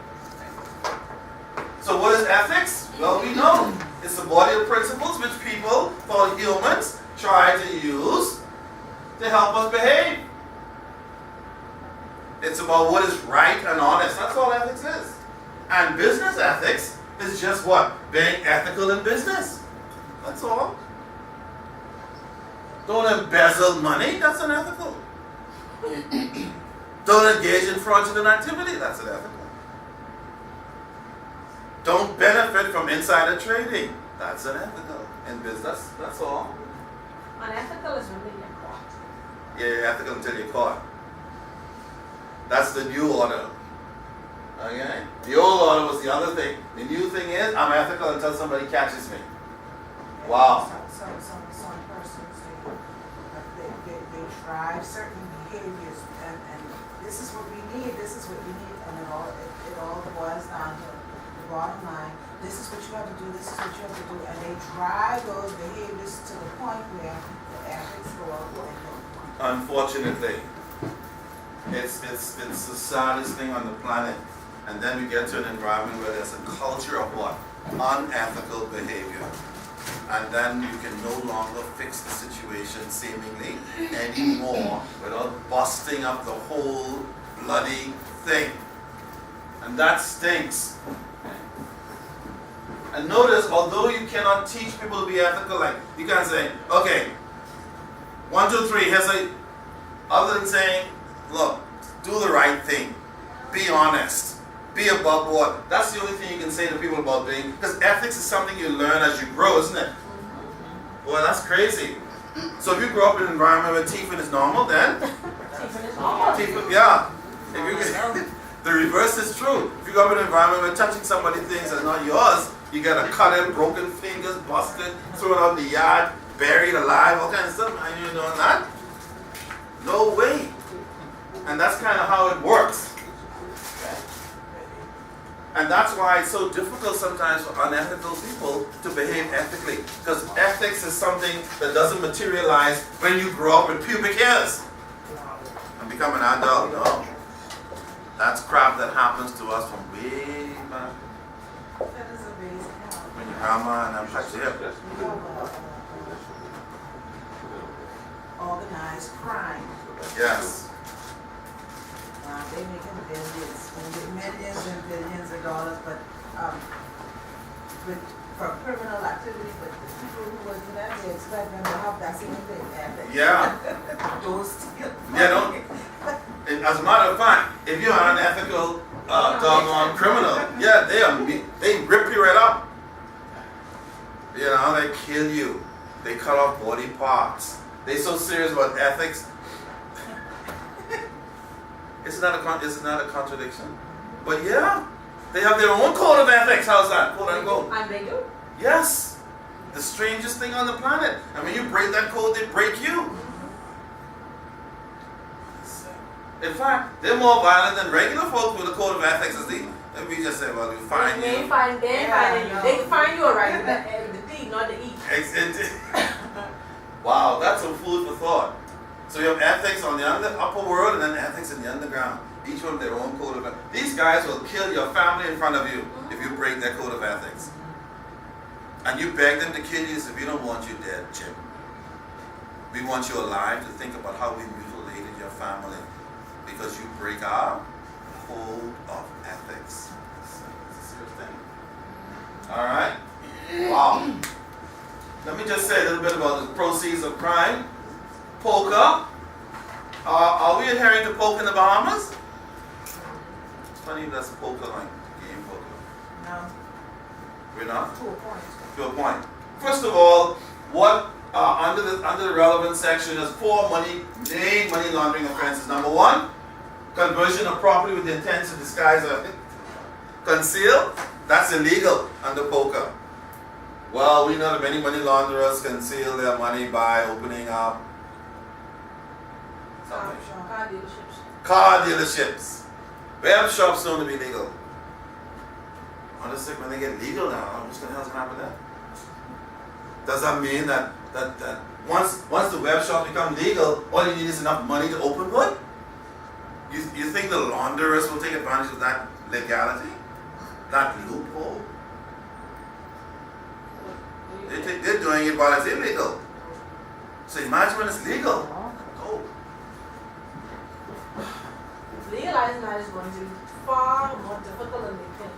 So what is ethics? Well, we know. It's a body of principles which people, called humans, try to use to help us behave. It's about what is right and honest. That's all ethics is. And business ethics is just what? Being ethical in business. That's all. Don't embezzle money. That's unethical. Don't engage in fraudulent activity. That's unethical. Don't benefit from insider trading. That's unethical in business. That's all. Unethical is when they get caught. Yeah, you're ethical until you're caught. That's the new order. Okay? The old order was the other thing. The new thing is, I'm ethical until somebody catches me. Wow. Some persons, they drive certain behaviors, and this is what we need, and it all boils down to the bottom line. This is what you have to do, this is what you have to do, and they drive those behaviors to the point where the ethics go out the window. Unfortunately, it's the saddest thing on the planet. And then we get to an environment where there's a culture of what? Unethical behavior. And then you can no longer fix the situation seemingly anymore without busting up the whole bloody thing. And that stinks. And notice, although you cannot teach people to be ethical, like you can't say, okay, 1, 2, 3, here's a, other than saying, look, do the right thing, be honest, be above board. That's the only thing you can say to people about being, because ethics is something you learn as you grow, isn't it? Boy, that's crazy. So if you grow up in an environment where thieving is normal, then Thieving is normal. thieving, yeah. If you, the reverse is true. If you grow up in an environment where touching somebody's things that's not yours, you get a cut in, broken fingers, busted, thrown out in the yard, buried alive, all kinds of stuff, and you're doing that? No way. And that's kind of how it works. And that's why it's so difficult sometimes for unethical people to behave ethically. Because ethics is something that doesn't materialize when you grow up with pubic hairs and become an adult. No. That's crap that happens to us from way back That is amazing. when your grandma and them touched your hip. Organized crime. Yes. They making millions and billions of dollars, but for criminal activity, but the people who are doing that, they expect them to have that same thing. Yeah. Those Yeah, don't. And as a matter of fact, if you're an unethical doggone criminal, yeah, they rip you right up. You know, they kill you. They cut off body parts. They're so serious about ethics. Isn't that a contradiction? But yeah, they have their own code of ethics. How's that? Quote unquote. And they do. Yes. The strangest thing on the planet. And when you break that code, they break you. In fact, they're more violent than regular folks with a code of ethics. Let me just say, well, we find They you. ain't find you. They can find you alright. The D, not the E. Wow, that's some food for thought. So you have ethics on the upper world and then ethics in the underground. Each one their own code of ethics. These guys will kill your family in front of you if you break their code of ethics. And you beg them to kill you, so we don't want you dead, Jim. We want you alive to think about how we mutilated your family because you break our code of ethics. It's a serious thing. Alright? Wow. Let me just say a little bit about the proceeds of crime. Poker. Are we adhering to poker in the Bahamas? It's funny that's poker like game poker. No, We're not? to a point. To a point. First of all, what Under the relevant section, there's 4 main money laundering offenses. Number 1, conversion of property with the intent to disguise or conceal. That's illegal under POCA. Well, we know that many money launderers conceal their money by opening up something. Car dealerships. Car dealerships. Web shops known to be legal. Honestly, when they get legal now, what's the hell's gonna happen then? Does that mean that once the web shop become legal, all you need is enough money to open one? You think the launderers will take advantage of that legality? That loophole? They're doing it while it's illegal. So imagine when it's legal. Oh. Legalizing that is going to be far more difficult than they think.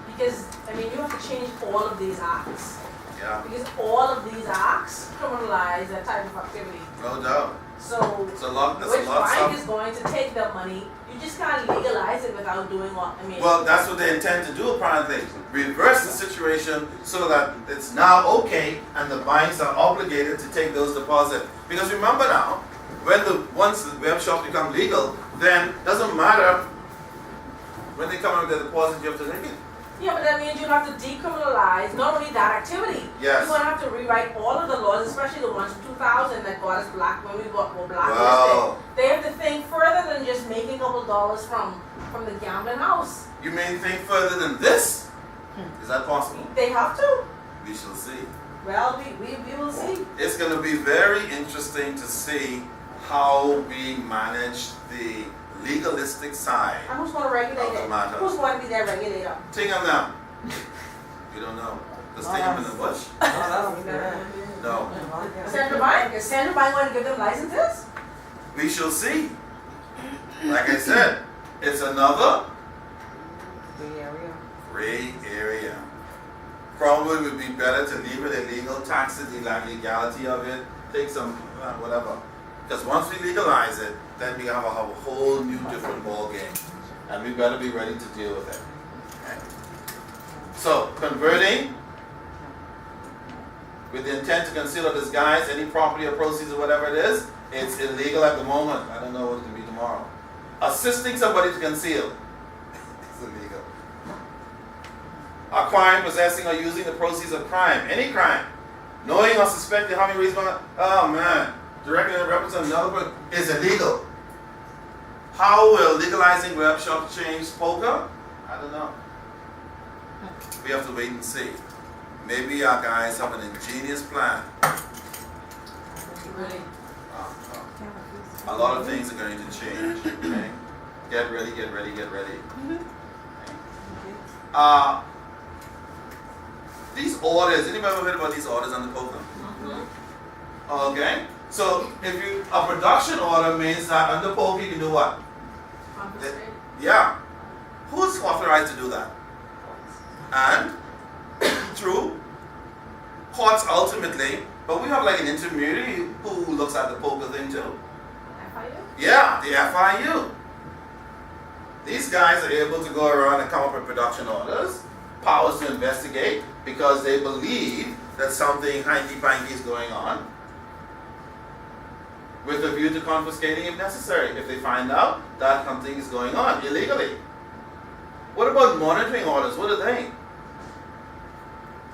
Because, I mean, you have to change all of these acts. Yeah, Because all of these acts criminalize that type of activity. no doubt. So, It's a lot. That's which a lot of bank stuff. is going to take the money? You just can't legalize it without doing what, I mean. Well, that's what they intend to do apparently. Reverse the situation so that it's now okay and the banks are obligated to take those deposits. Because remember now, once the web shops become legal, then doesn't matter when they come up with the deposit, you have to take it. Yeah, but that means you have to decriminalize not only that activity. Yes. You're going to have to rewrite all of the laws, especially the ones from 2000 that got us black when we were blacklisted. Wow. They have to think further than just making a couple dollars from the gambling house. You may think further than this? Is that possible? They have to. We shall see. Well, we will see. It's going to be very interesting to see how we manage the legalistic side And who's going to regulate of the it? matter. Who's going to be their regulator? Take them now. You don't know. Just take them in the bush. No. Central Bank? Is Central Bank going to give them licenses? We shall see. Like I said, it's another gray area. Probably would be better to leave it illegal, taxes, the legality of it, take some, whatever. Because once we legalize it, then we have a whole new different ball game. And we better be ready to deal with it. Okay? So, converting with the intent to conceal or disguise any property or proceeds or whatever it is, it's illegal at the moment. I don't know what it will be tomorrow. Assisting somebody to conceal, it's illegal. Acquiring, possessing, or using the proceeds of crime, any crime, knowing or suspecting having reason, oh man, directly represent another person is illegal. How will legalizing web shop change POCA? I don't know. We have to wait and see. Maybe our guys have an ingenious plan. Really? A lot of things are going to change. Okay? Get ready, get ready, get ready. Okay? These orders, anybody ever heard about these orders under POCA? Okay? So if a production order means that under POCA you can do what? Confiscate. Yeah. Who's authorized to do that? And true, courts ultimately, but we have like an intermediary who looks at the POCA thing too. FIU? Yeah, the FIU. These guys are able to go around and come up with production orders, powers to investigate, because they believe that something hanky-panky is going on, with a view to confiscating if necessary, if they find out that something is going on illegally. What about monitoring orders? What are they?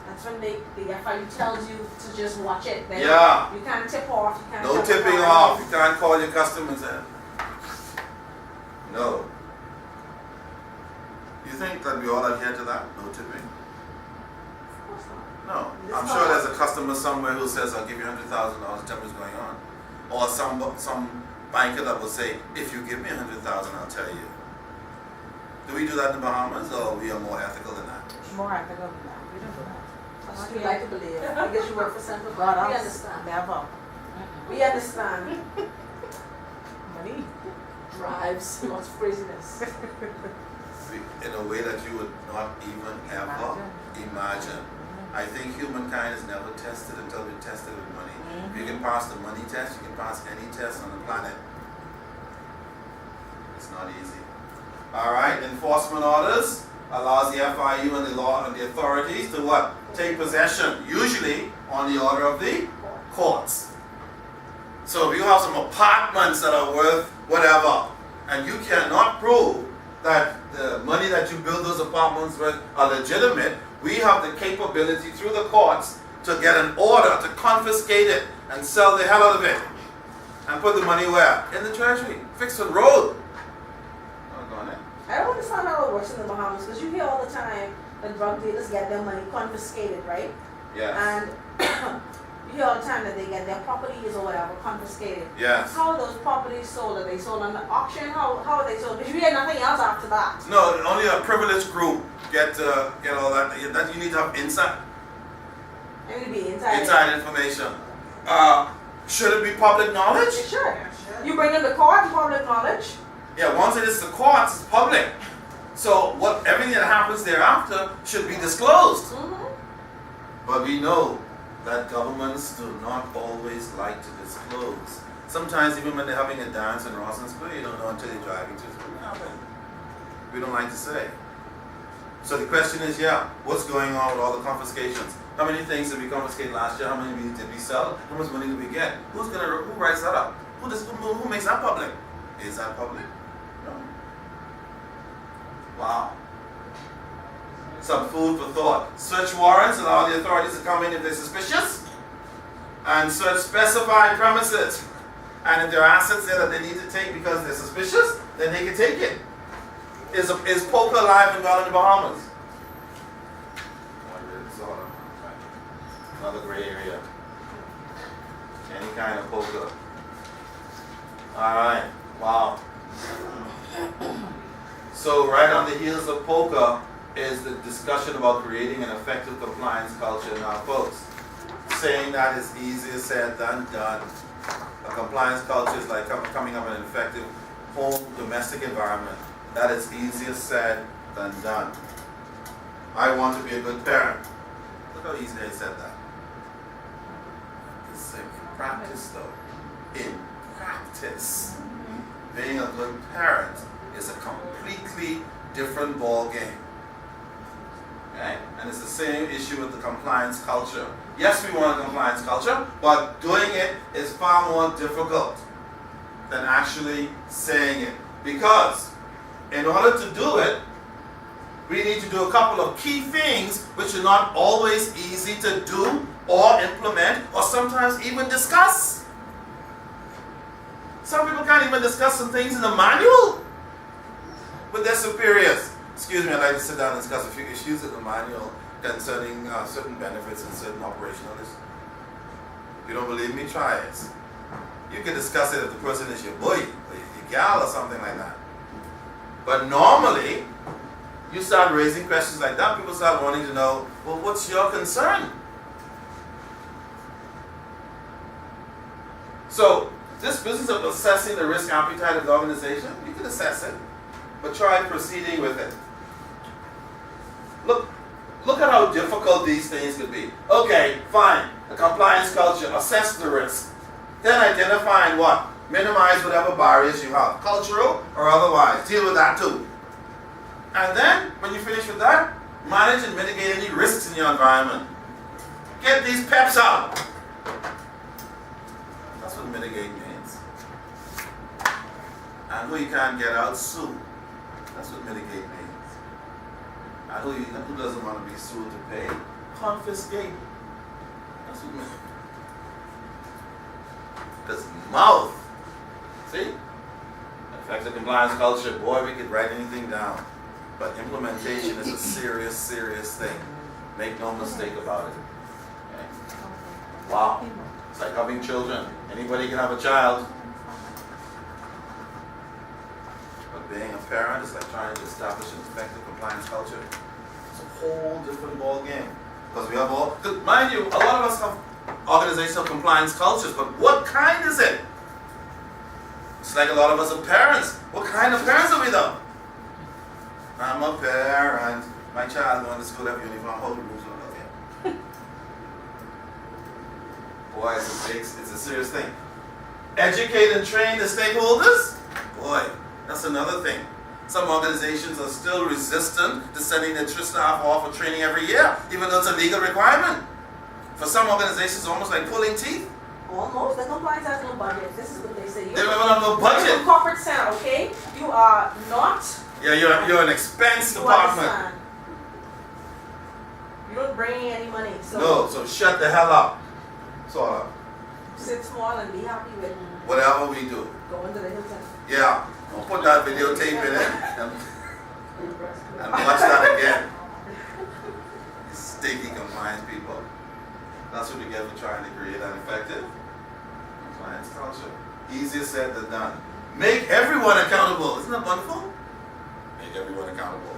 That's when the FIU tells you to just watch it. Then Yeah. You can't tip off. You can't No tell tipping the off. clients. You can't call your customers in. No. You think that we all adhere to that? No tipping? Of course not. No. It's I'm not. sure there's a customer somewhere who says, I'll give you $100,000 to tell me what's going on. Or some banker that will say, if you give me $100,000, I'll tell you. Do we do that in the Bahamas, or we are more ethical than that? More ethical than that. We don't do that. That's what you like to believe. I guess you work for Central God, Bank. We else. understand. Never. We understand. Money. Drives lots of craziness. In a way that you would not even ever imagine. I think humankind is never tested until we're tested with money. If you can pass the money test, you can pass any test on the planet. It's not easy. Alright, enforcement orders allows the FIU and the law and the authorities to what? Take possession, usually on the order of the courts. So if you have some apartments that are worth whatever, and you cannot prove that the money that you build those apartments with are legitimate, we have the capability through the courts to get an order to confiscate it and sell the hell out of it. And put the money where? In the treasury. Fix the road. I don't understand how it works in the Bahamas, because you hear all the time that drug dealers get their money confiscated, right? Yes. And you hear all the time that they get their properties or whatever confiscated. Yes. How are those properties sold? Are they sold on the auction? How are they sold? Because you hear nothing else after that. No, only a privileged group get all that. That you need to have inside I need to be inside. inside information. Should it be public knowledge? Sure. You bring them to court and public knowledge. Yeah, once it is the courts, it's public. So everything that happens thereafter should be disclosed. Mm-hmm. But we know that governments do not always like to disclose. Sometimes even when they're having a dance in Rawson Square, you don't know until they drive into it. What happened? We don't like to say. So the question is, what's going on with all the confiscations? How many things did we confiscate last year? How many did we sell? How much money did we get? Who writes that up? Who makes that public? Is that public? No. Wow. Some food for thought. Search warrants allow the authorities to come in if they're suspicious, and search specified premises. And if there are assets there that they need to take because they're suspicious, then they can take it. Is poker alive and well in the Bahamas? Another gray area. Any kind of poker. Alright, wow. So right on the heels of poker is the discussion about creating an effective compliance culture. Now folks, saying that is easier said than done. A compliance culture is like coming up with an effective home domestic environment. That is easier said than done. I want to be a good parent. Look how easily I said that. It's in practice though. In practice, being a good parent is a completely different ball game. Okay? And it's the same issue with the compliance culture. Yes, we want a compliance culture, but doing it is far more difficult than actually saying it. Because in order to do it, we need to do a couple of key things which are not always easy to do or implement or sometimes even discuss. Some people can't even discuss some things in the manual with their superiors. Excuse me, I'd like to sit down and discuss a few issues in the manual concerning certain benefits and certain operational issues. If you don't believe me, try it. You can discuss it if the person is your boy, or your gal, or something like that. But normally, you start raising questions like that, people start wanting to know, well, what's your concern? So, this business of assessing the risk appetite of the organization, you can assess it, but try proceeding with it. Look at how difficult these things could be. Okay, fine, a compliance culture, assess the risk. Then identify and what? Minimize whatever barriers you have, cultural or otherwise. Deal with that too. And then, when you finish with that, manage and mitigate any risks in your environment. Get these peps out. That's what mitigate means. And who you can't get out, sue. That's what mitigate means. And who doesn't want to be sued to pay? Confiscate. That's what mitigate. Because mouth. See? Effective compliance culture, boy, we could write anything down. But implementation is a serious, serious thing. Make no mistake about it. Okay? Wow. It's like having children. Anybody can have a child. But being a parent is like trying to establish an effective compliance culture. It's a whole different ball game. Because we have all, mind you, a lot of us have organizational compliance cultures, but what kind is it? It's like a lot of us are parents. What kind of parents are we though? I'm a parent. My child going to school every uniform, hold the rules on. Okay. Boy, it's a serious thing. Educate and train the stakeholders? Boy, that's another thing. Some organizations are still resistant to sending their staff off for training every year, even though it's a legal requirement. For some organizations, it's almost like pulling teeth. Almost. The compliance has no budget. This is what they say. They don't even have no budget. You're a corporate center, okay? You are not. Yeah, you're an expense You department. understand. You don't bring in any money, so No, so shut the hell up. Sort of. sit small and be happy with Whatever we do. going to the Hilton. Yeah. Don't put that videotape in it and watch that again. These sticky compliance people. That's what we get for trying to create an effective compliance culture. Easier said than done. Make everyone accountable. Isn't that wonderful? Make everyone accountable.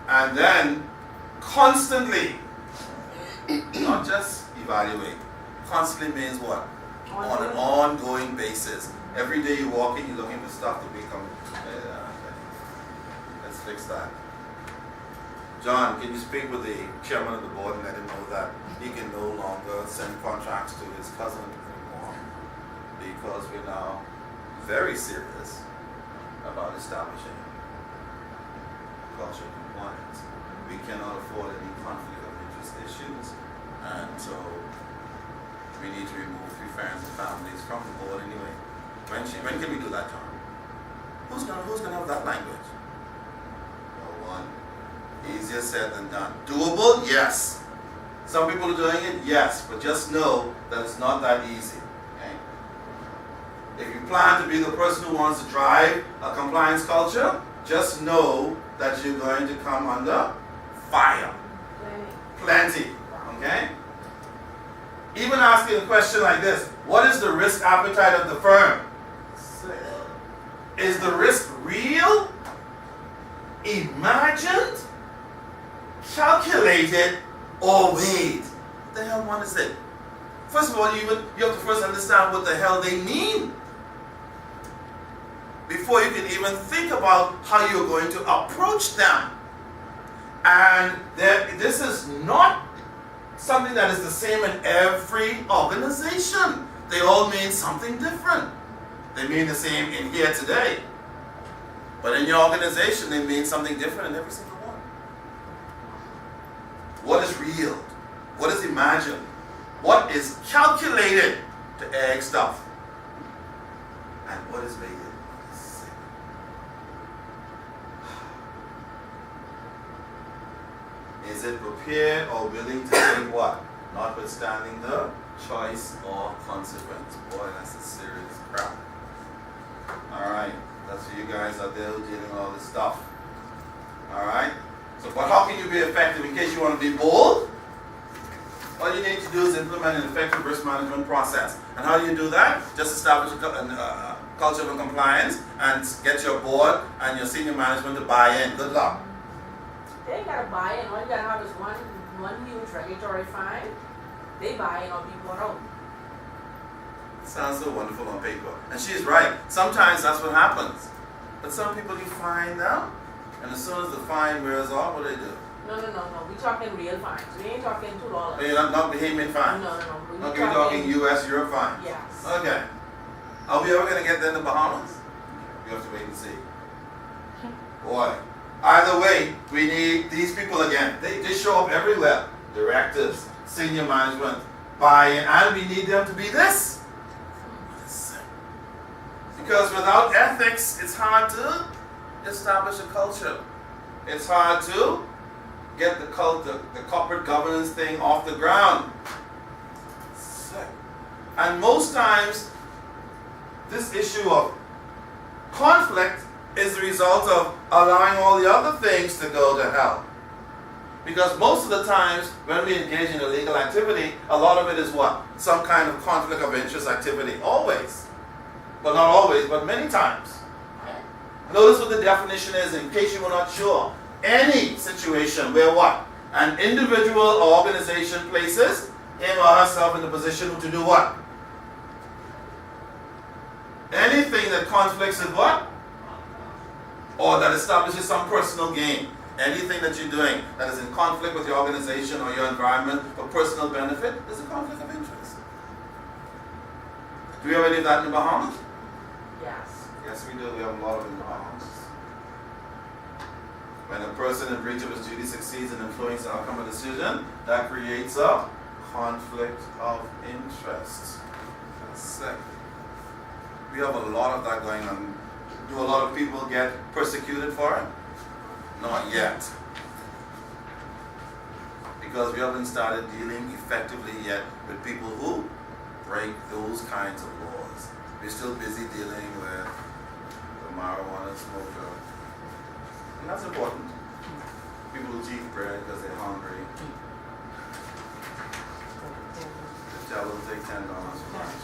And then constantly, not just evaluate. Constantly means what? On an ongoing basis. Every day you walk in, you're looking for stuff to become. Let's fix that. John, can you speak with the chairman of the board and let him know that he can no longer send contracts to his cousin anymore, because we're now very serious about establishing culture of compliance. We cannot afford any conflict of interest issues, and so we need to remove 3 friends and families from the board anyway. When can we do that, John? Who's gonna have that language? No one. Easier said than done. Doable? Yes. Some people are doing it? Yes. But just know that it's not that easy. Okay? If you plan to be the person who wants to drive a compliance culture, just know that you're going to come under fire. Plenty. Okay? Even asking a question like this, what is the risk appetite of the firm? Is the risk real? Imagined? Calculated? Or weighed? What the hell one is it? First of all, you have to first understand what the hell they mean before you can even think about how you're going to approach them. And this is not something that is the same in every organization. They all mean something different. They mean the same in here today. But in your organization, they mean something different in every single one. What is real? What is imagined? What is calculated to egg stuff? And what is weighted? What is sick? Is it prepared or willing to take what? Notwithstanding the choice or consequence. Boy, that's a serious crap. Alright, that's for you guys out there who dealing with all this stuff. Alright? So, but how can you be effective in case you want to be bold? All you need to do is implement an effective risk management process. And how do you do that? Just establish a culture of compliance and get your board and your senior management to buy in. Good luck. They ain't gotta buy in. All you gotta have is one huge regulatory fine. They buy in or be bought out. Sounds so wonderful on paper. And she's right. Sometimes that's what happens. But some people you find them, and as soon as the fine wears off, what do they do? No. We talking real fines. We ain't talking $2. But you're not behaving fine. No. We Okay, you're talking US, Europe fines. Yes. Okay. Are we ever going to get there in the Bahamas? We have to wait and see. Boy. Either way, we need these people again. They show up everywhere. Directors, senior management, buy-in, and we need them to be this. Because without ethics, it's hard to establish a culture. It's hard to get the corporate governance thing off the ground. And most times, this issue of conflict is the result of allowing all the other things to go to hell. Because most of the times, when we engage in illegal activity, a lot of it is what? Some kind of conflict of interest activity. Always. But not always, but many times. Notice what the definition is in case you were not sure. Any situation where what? An individual or organization places him or herself in the position to do what? Anything that conflicts with what? Or that establishes some personal gain. Anything that you're doing that is in conflict with your organization or your environment for personal benefit is a conflict of interest. Do we have any of that in the Bahamas? Yes. Yes, we do. We have a lot of it in the Bahamas. When a person in breach of his duty succeeds in influencing the outcome of a decision, that creates a conflict of interest. Sick. We have a lot of that going on. Do a lot of people get persecuted for it? Not yet. Because we haven't started dealing effectively yet with people who break those kinds of laws. We're still busy dealing with the marijuana smoker. And that's important. People who eat bread because they're hungry. The devil will take $10 for lunch.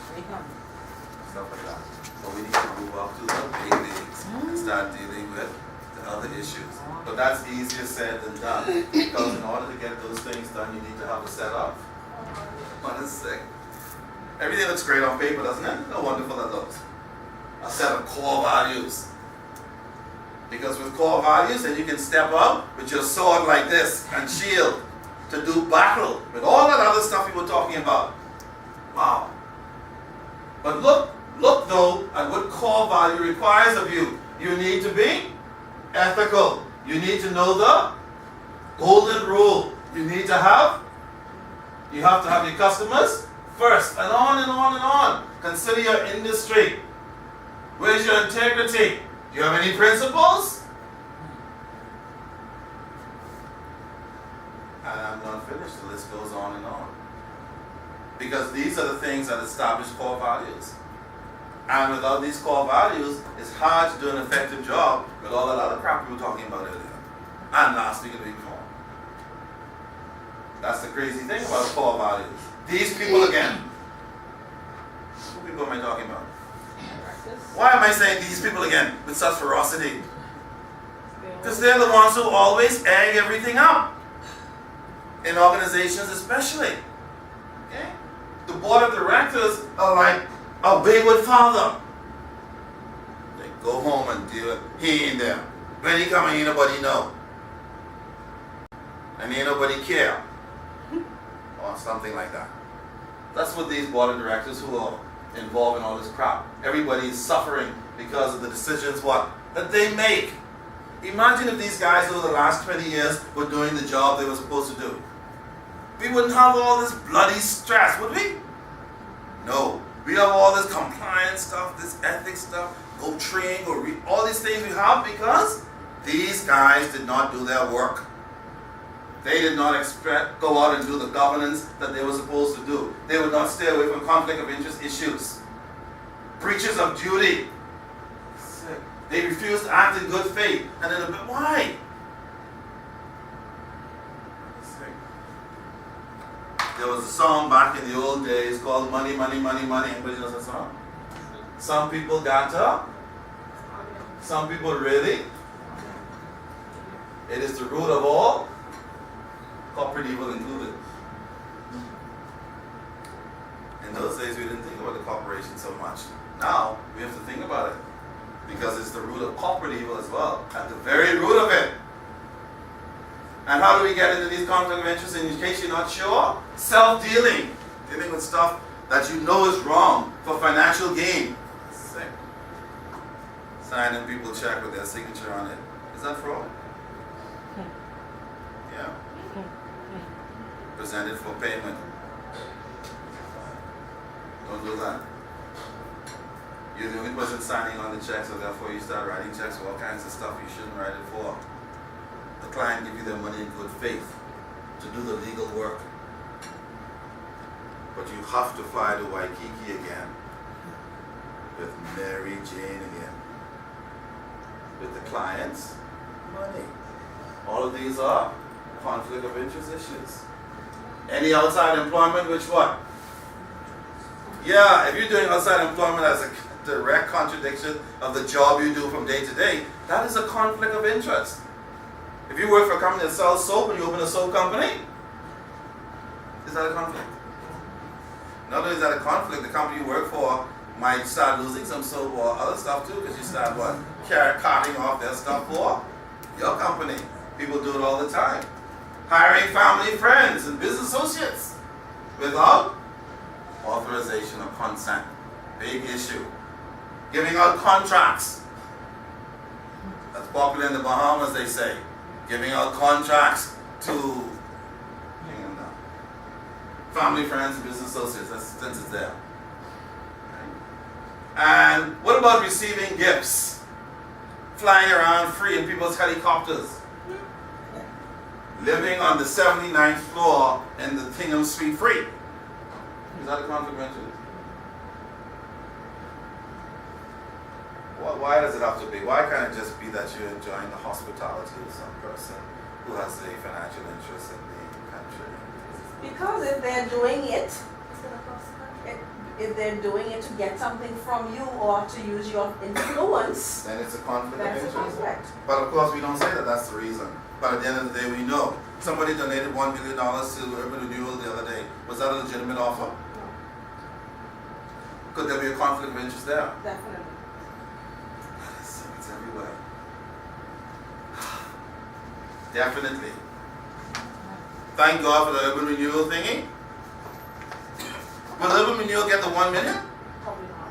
Stuff like that. But we need to move up to the big leagues and start dealing with the other issues. But that's easier said than done. Because in order to get those things done, you need to have a setup. One is sick. Everything looks great on paper, doesn't it? How wonderful that looks. A set of core values. Because with core values, then you can step up with your sword like this and shield to do battle with all that other stuff we were talking about. Wow. But look though at what core value requires of you. You need to be ethical. You need to know the golden rule. You have to have your customers first, and on and on and on. Consider your industry. Where's your integrity? Do you have any principles? And I'm not finished. The list goes on and on. Because these are the things that establish core values. And without these core values, it's hard to do an effective job with all that other crap we were talking about earlier. And last week and the week before. That's the crazy thing about core values. These people again. Who people am I talking about? Why am I saying these people again with such ferocity? Because they're the ones who always egg everything up. In organizations especially. Okay? The board of directors are like a wayward father. They go home and deal with, he ain't there. When he come, ain't nobody know. And ain't nobody care. Or something like that. That's what these board of directors who are involved in all this crap. Everybody is suffering because of the decisions that they make. Imagine if these guys over the last 20 years were doing the job they were supposed to do. We wouldn't have all this bloody stress, would we? No. We have all this compliance stuff, this ethics stuff, go train, go read, all these things we have because these guys did not do their work. They did not go out and do the governance that they were supposed to do. They would not stay away from conflict of interest issues. Breaches of duty. They refused to act in good faith. And then, why? There was a song back in the old days called Money, Money, Money, Money. Anybody knows that song? Some people got up. Some people really. It is the root of all, corporate evil included. In those days, we didn't think about the corporation so much. Now, we have to think about it. Because it's the root of corporate evil as well. At the very root of it. And how do we get into these conflict of interest? In case you're not sure, self-dealing. Dealing with stuff that you know is wrong for financial gain. Sick. Signing people check with their signature on it. Is that fraud? Yeah. Presented for payment. Don't do that. You're the only person signing on the check, so therefore you start writing checks for all kinds of stuff you shouldn't write it for. The client give you their money in good faith to do the legal work. But you have to fly to Waikiki again with Mary Jane again. With the client's money. All of these are conflict of interest issues. Any outside employment, which what? Yeah, if you're doing outside employment as a direct contradiction of the job you do from day to day, that is a conflict of interest. If you work for a company that sells soap and you open a soap company, is that a conflict? Not only is that a conflict, the company you work for might start losing some soap or other stuff too, because you start carting off their stuff for your company. People do it all the time. Hiring family, friends, and business associates without authorization or consent. Big issue. Giving out contracts. That's popular in the Bahamas, they say. Giving out contracts to family, friends, and business associates. That's since it's there. And what about receiving gifts? Flying around free in people's helicopters. Living on the 79th floor in the Tingham Suite free. Is that a conflict of interest? Why does it have to be? Why can't it just be that you're enjoying the hospitality of some person who has a financial interest in the country? Because if they're doing it, if they're doing it to get something from you or to use your influence, Then it's a conflict of that's a interest. conflict. But of course, we don't say that that's the reason. But at the end of the day, we know. Somebody donated $1 million to Urban Renewal the other day. Was that a legitimate offer? Could there be a conflict of interest there? Definitely. It's everywhere. Definitely. Thank God for the Urban Renewal thingy. Will Urban Renewal get the 1 million? Probably not.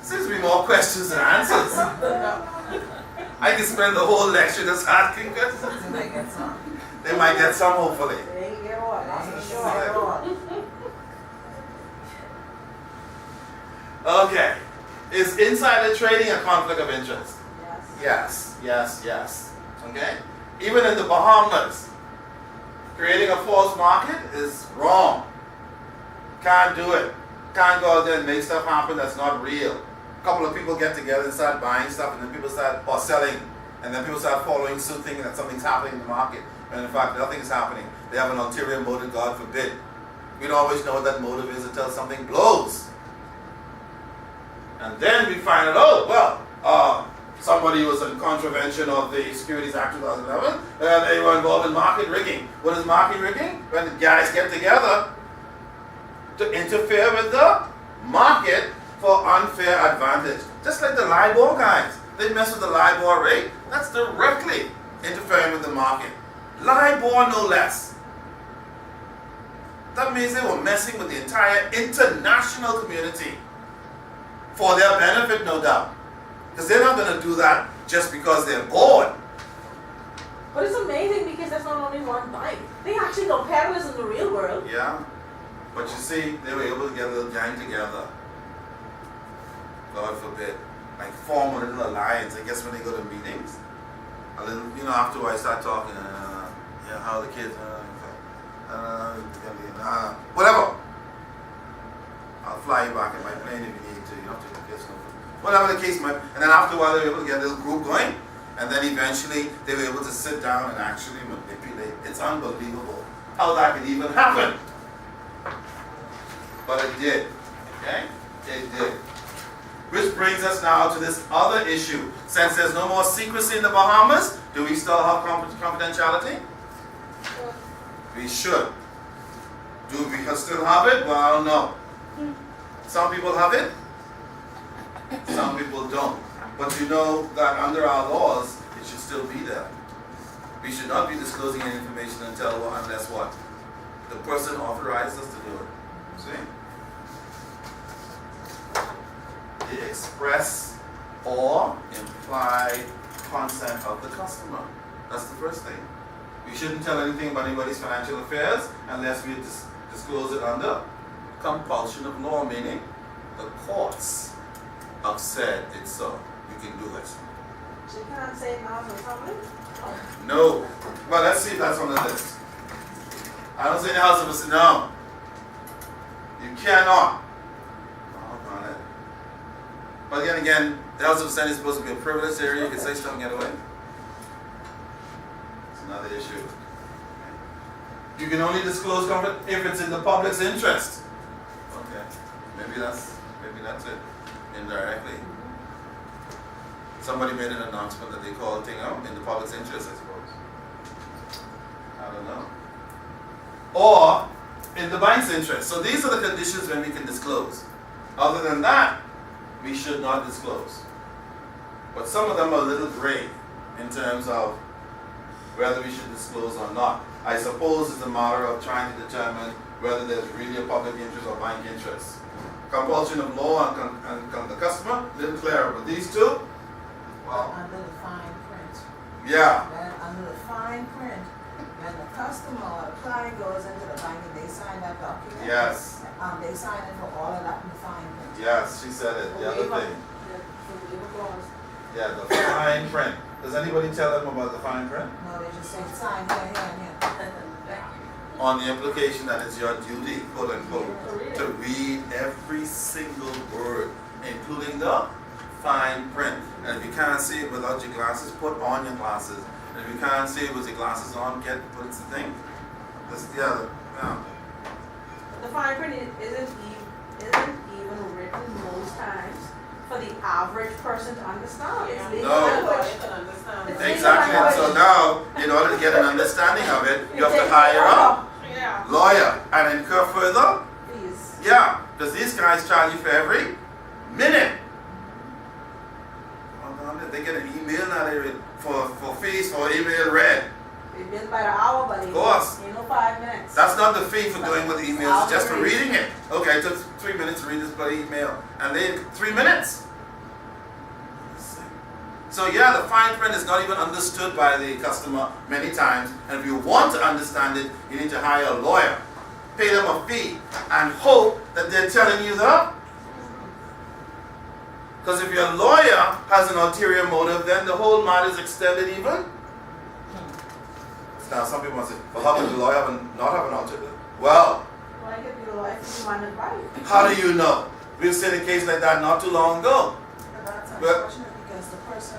Seems to be more questions than answers. No. I can spend the whole lecture just asking questions. They might get some. They might get some, hopefully. They ain't get one, that's for They sure. ain't sure. Okay. Is insider trading a conflict of interest? Yes. Yes. Okay? Even in the Bahamas, creating a false market is wrong. Can't do it. Can't go out there and make stuff happen that's not real. A couple of people get together and start buying stuff, and then people start, or selling, and then people start following suit thinking that something's happening in the market. And in fact, nothing is happening. They have an ulterior motive, God forbid. We don't always know what that motive is until something blows. And then we find out, oh, well, somebody was in contravention of the Securities Act 2011, and they were involved in market rigging. What is market rigging? When the guys get together to interfere with the market for unfair advantage. Just like the LIBOR guys. They mess with the LIBOR rate. That's directly interfering with the market. LIBOR no less. That means they were messing with the entire international community. For their benefit, no doubt. Because they're not going to do that just because they're bored. But it's amazing because there's not only one type. They actually competitors in the real world. Yeah. But you see, they were able to get a little gang together. God forbid. Like form a little alliance. I guess when they go to meetings. A little, after I start talking, yeah, how are the kids? Whatever. I'll fly you back in my plane if you need to. You don't have to get snowbird. Whatever the case might be. And then after a while, they were able to get a little group going. And then eventually, they were able to sit down and actually manipulate. It's unbelievable how that could even happen. But it did. Okay? It did. Which brings us now to this other issue. Since there's no more secrecy in the Bahamas, do we still have confidentiality? We should. Do we still have it? Well, I don't know. Some people have it, some people don't. But you know that under our laws, it should still be there. We should not be disclosing any information unless what? The person authorized us to do it. See? The express or implied consent of the customer. That's the first thing. We shouldn't tell anything about anybody's financial affairs unless we disclose it under compulsion of law, meaning the courts have said it's so. You can do it. So you cannot say it now to somebody? No. But let's see if that's on the list. I don't say in the House of Assembly. No. You cannot. Oh, darn it. But again, the House of Assembly is supposed to be a privileged area. You can say stuff and get away. It's another issue. You can only disclose conflict if it's in the public's interest. Okay. Maybe that's it. Indirectly. Somebody made an announcement that they call a thing out in the public's interest, I suppose. I don't know. Or in the bank's interest. So these are the conditions when we can disclose. Other than that, we should not disclose. But some of them are a little gray in terms of whether we should disclose or not. I suppose it's a matter of trying to determine whether there's really a public interest or bank interest. Compulsion of law and the customer, a little clearer. But these two, well, Under the fine print. yeah. Then under the fine print, when the customer or the client goes into the bank and they sign that document. Yes. they sign in for all of that in the fine print. Yes, she said it, the other Waiver. thing. The waiver clause. Yeah, the fine print. Does anybody tell them about the fine print? No, they just say sign here, here, and here. On the implication that it's your duty, quote unquote, to read every single word, including the fine print. And if you can't see it without your glasses, put on your glasses. And if you can't see it with your glasses on, what's the thing? That's the other. Yeah. The fine print isn't even written most times for the average person to understand. It's legal No. language. It's legal Exactly. And so language. now, in order to get an understanding of it, you have to hire a lawyer and incur further. Please. Yeah, because these guys charge you for every minute. They get an email now for fees for email read. They bill by the hour, but Of course. ain't no 5 minutes. That's not the fee for doing with the emails, it's just for reading it. Okay, it took 3 minutes to read this bloody email. And then 3 minutes. So yeah, the fine print is not even understood by the customer many times. And if you want to understand it, you need to hire a lawyer. Pay them a fee and hope that they're telling you the. Because if your lawyer has an ulterior motive, then the whole matter is extended even. Now some people might say, well, how could the lawyer not have an ulterior? Well, Why get the lawyer to demand advice? how do you know? We've seen a case like that not too long ago. But that's But- unfortunate because the person,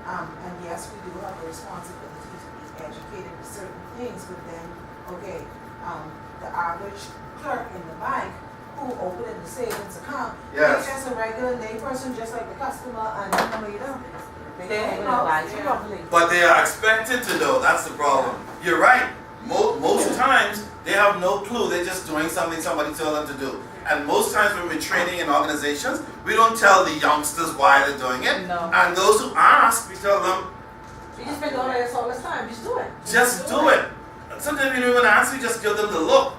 and yes, we do have a responsibility to be educated in certain things, but then, okay, the average clerk in the bank who opened the savings account, Yes. they're just a regular lay person, just like the customer, and you know, They don't even advise you properly. But they are expected to know. That's the problem. You're right. Most times they have no clue. They're just doing something somebody told them to do. And most times when we're training in organizations, we don't tell the youngsters why they're doing it. No. And those who ask, we tell them, You just been doing this all this time. Just do it. just do it. And sometimes you don't even ask, you just give them the look.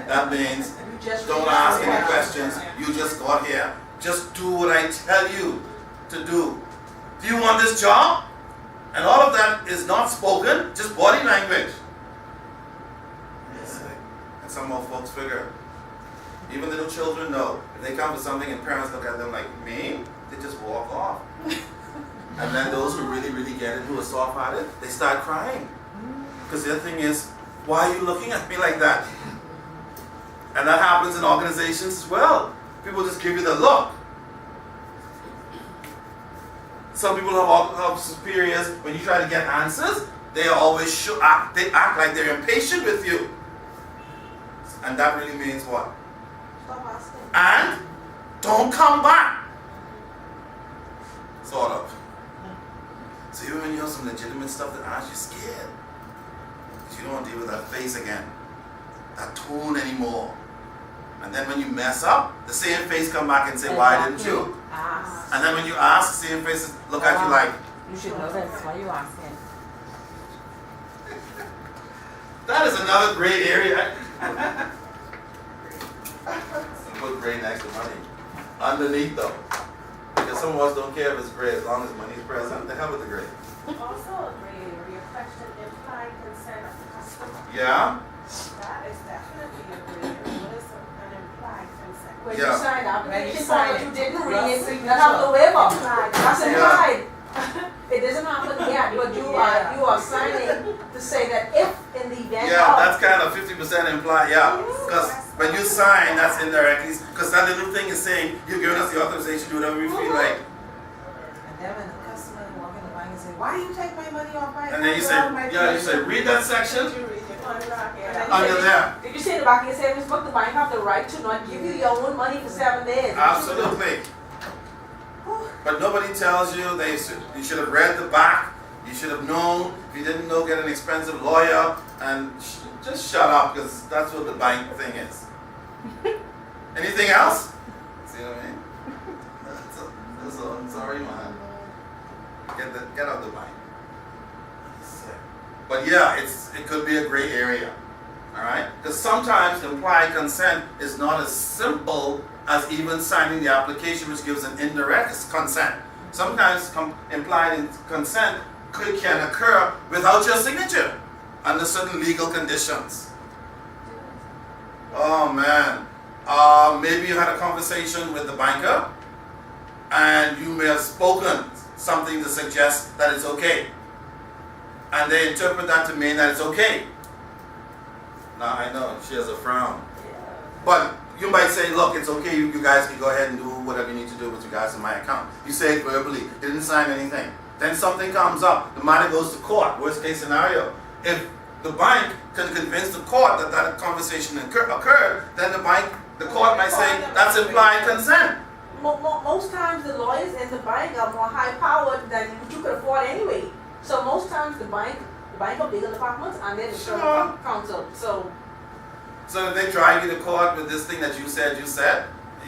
That means You just don't ask any questions. You just got here. Just do what I tell you to do. Do you want this job? And all of that is not spoken, just body language. And some more folks figure, even little children know, if they come to something and parents look at them like, me? They just walk off. And then those who really, really get it, who are soft-hearted, they start crying. Because the other thing is, why are you looking at me like that? And that happens in organizations as well. People just give you the look. Some people have superiors, when you try to get answers, they are always they act like they're impatient with you. And that really means what? Stop asking. And don't come back. Sort of. So even when you have some legitimate stuff to ask, you're scared. Because you don't want to deal with that face again. That tone anymore. And then when you mess up, the same face come back and say, why didn't you? Ask. And then when you ask, the same face look at you like, You should know this. Why are you asking? that is another great area. Put gray next to money. Underneath though. Because some of us don't care if it's gray as long as money is present. The hell with the gray. Also a gray area, question implied consent of the customer. Yeah? That is definitely a gray area. What is an implied consent? When Yeah. you signed up, When you you sign but it, you didn't your read it, you signature. don't have the waiver. That's Yeah. implied. It doesn't happen yet, but you are signing to say that if in the event Yeah, of. that's kind of 50% implied, yeah. Because when you sign, that's indirectly, because that little thing is saying, you're giving us the authorization to do whatever we feel like. and then when the customer walk in the bank and say, why you take my money off my And then you say, account, my yeah, you say, read that section Did you read it on the back? And under there. Did you say in the back of your savings book, the bank have the right to not give you your own money for 7 days? Absolutely. But nobody tells you you should have read the back. You should have known. If you didn't know, get an expensive lawyer and just shut up because that's what the bank thing is. Anything else? See what I mean? I'm sorry, man. Get out the bank. But yeah, it could be a gray area. All right? Because sometimes implied consent is not as simple as even signing the application, which gives an indirect consent. Sometimes implied consent can occur without your signature under certain legal conditions. Oh man. Maybe you had a conversation with the banker and you may have spoken something to suggest that it's okay. And they interpret that to mean that it's okay. Now I know she has a frown. But you might say, look, it's okay, you guys can go ahead and do whatever you need to do with regards to my account. You say it verbally, didn't sign anything. Then something comes up, the matter goes to court, worst case scenario. If the bank can convince the court that that conversation occurred, then the court might say that's implied consent. Most times the lawyers in the bank are more high powered than what you could afford anyway. So most times the bank of legal departments and then the Sure. counsel. So if they drive you to court with this thing that you said,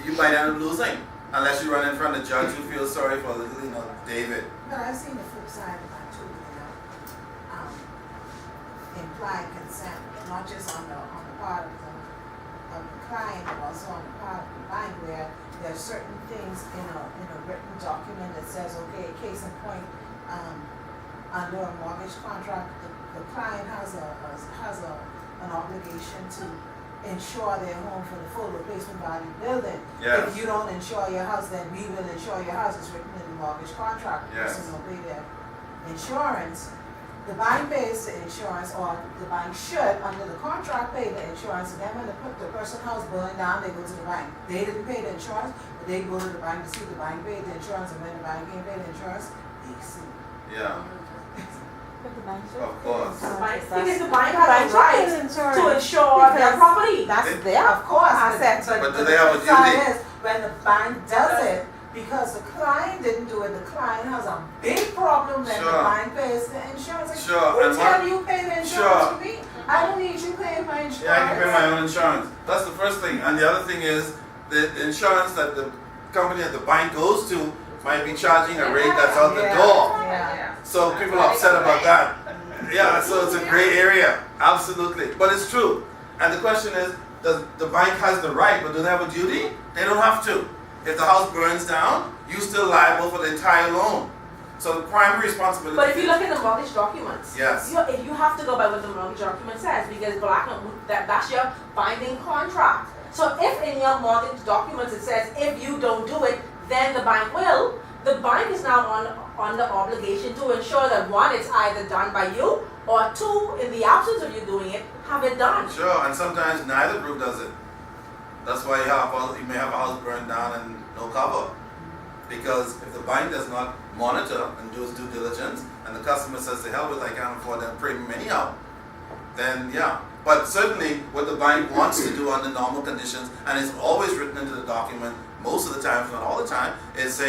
you might end up losing. Unless you run in front of the judge who feels sorry for little, David. But I've seen the flip side of that too, implied consent, not just on the part of the client, but also on the part of the bank, where there are certain things in a written document that says, okay, case in point, under a mortgage contract, the client has an obligation to insure their home for the full replacement value building. Yes. If you don't insure your house, then we will insure your house. It's written in the mortgage contract. The Yes. person will pay their insurance. The bank pays the insurance, or the bank should, under the contract, pay the insurance. And then when the person's house burned down, they go to the bank. They didn't pay the insurance, but they go to the bank to see if the bank paid the insurance, and when the bank ain't paid the insurance, they sue. Yeah, of course. Because the bank has a right to insure their Because- property. That's It- their Of course, asset. But do the they have a flip side duty? is, when the bank does it, because the client didn't do it, the client has a big problem when the Sure. bank pays the insurance. Like, Sure, who and tell what- you pay the insurance Sure. for me? I don't need you paying my insurance. Yeah, I can pay my own insurance. That's the first thing. And the other thing is the insurance that the company that the bank goes to might be charging a rate that's out the Yeah. door. Yeah. So people are upset about that. Yeah, so it's a gray area. Absolutely. But it's true. And the question is, does the bank has the right, but do they have a duty? They don't have to. If the house burns down, you're still liable for the entire loan. So the primary responsibility. But if you look at the mortgage documents, Yes. you have to go by what the mortgage document says, because that's your binding contract. So if in your mortgage documents it says if you don't do it, then the bank will. The bank is now on the obligation to ensure that one, it's either done by you, or two, in the absence of you doing it, have it done. Sure, and sometimes neither group does it. That's why you may have a house burned down and no cover. Because if the bank does not monitor and do its due diligence, and the customer says, to hell with it, I can't afford that premium anyhow, then yeah. But certainly what the bank wants to do under normal conditions, and it's always written into the document, most of the time, if not all the time, is say,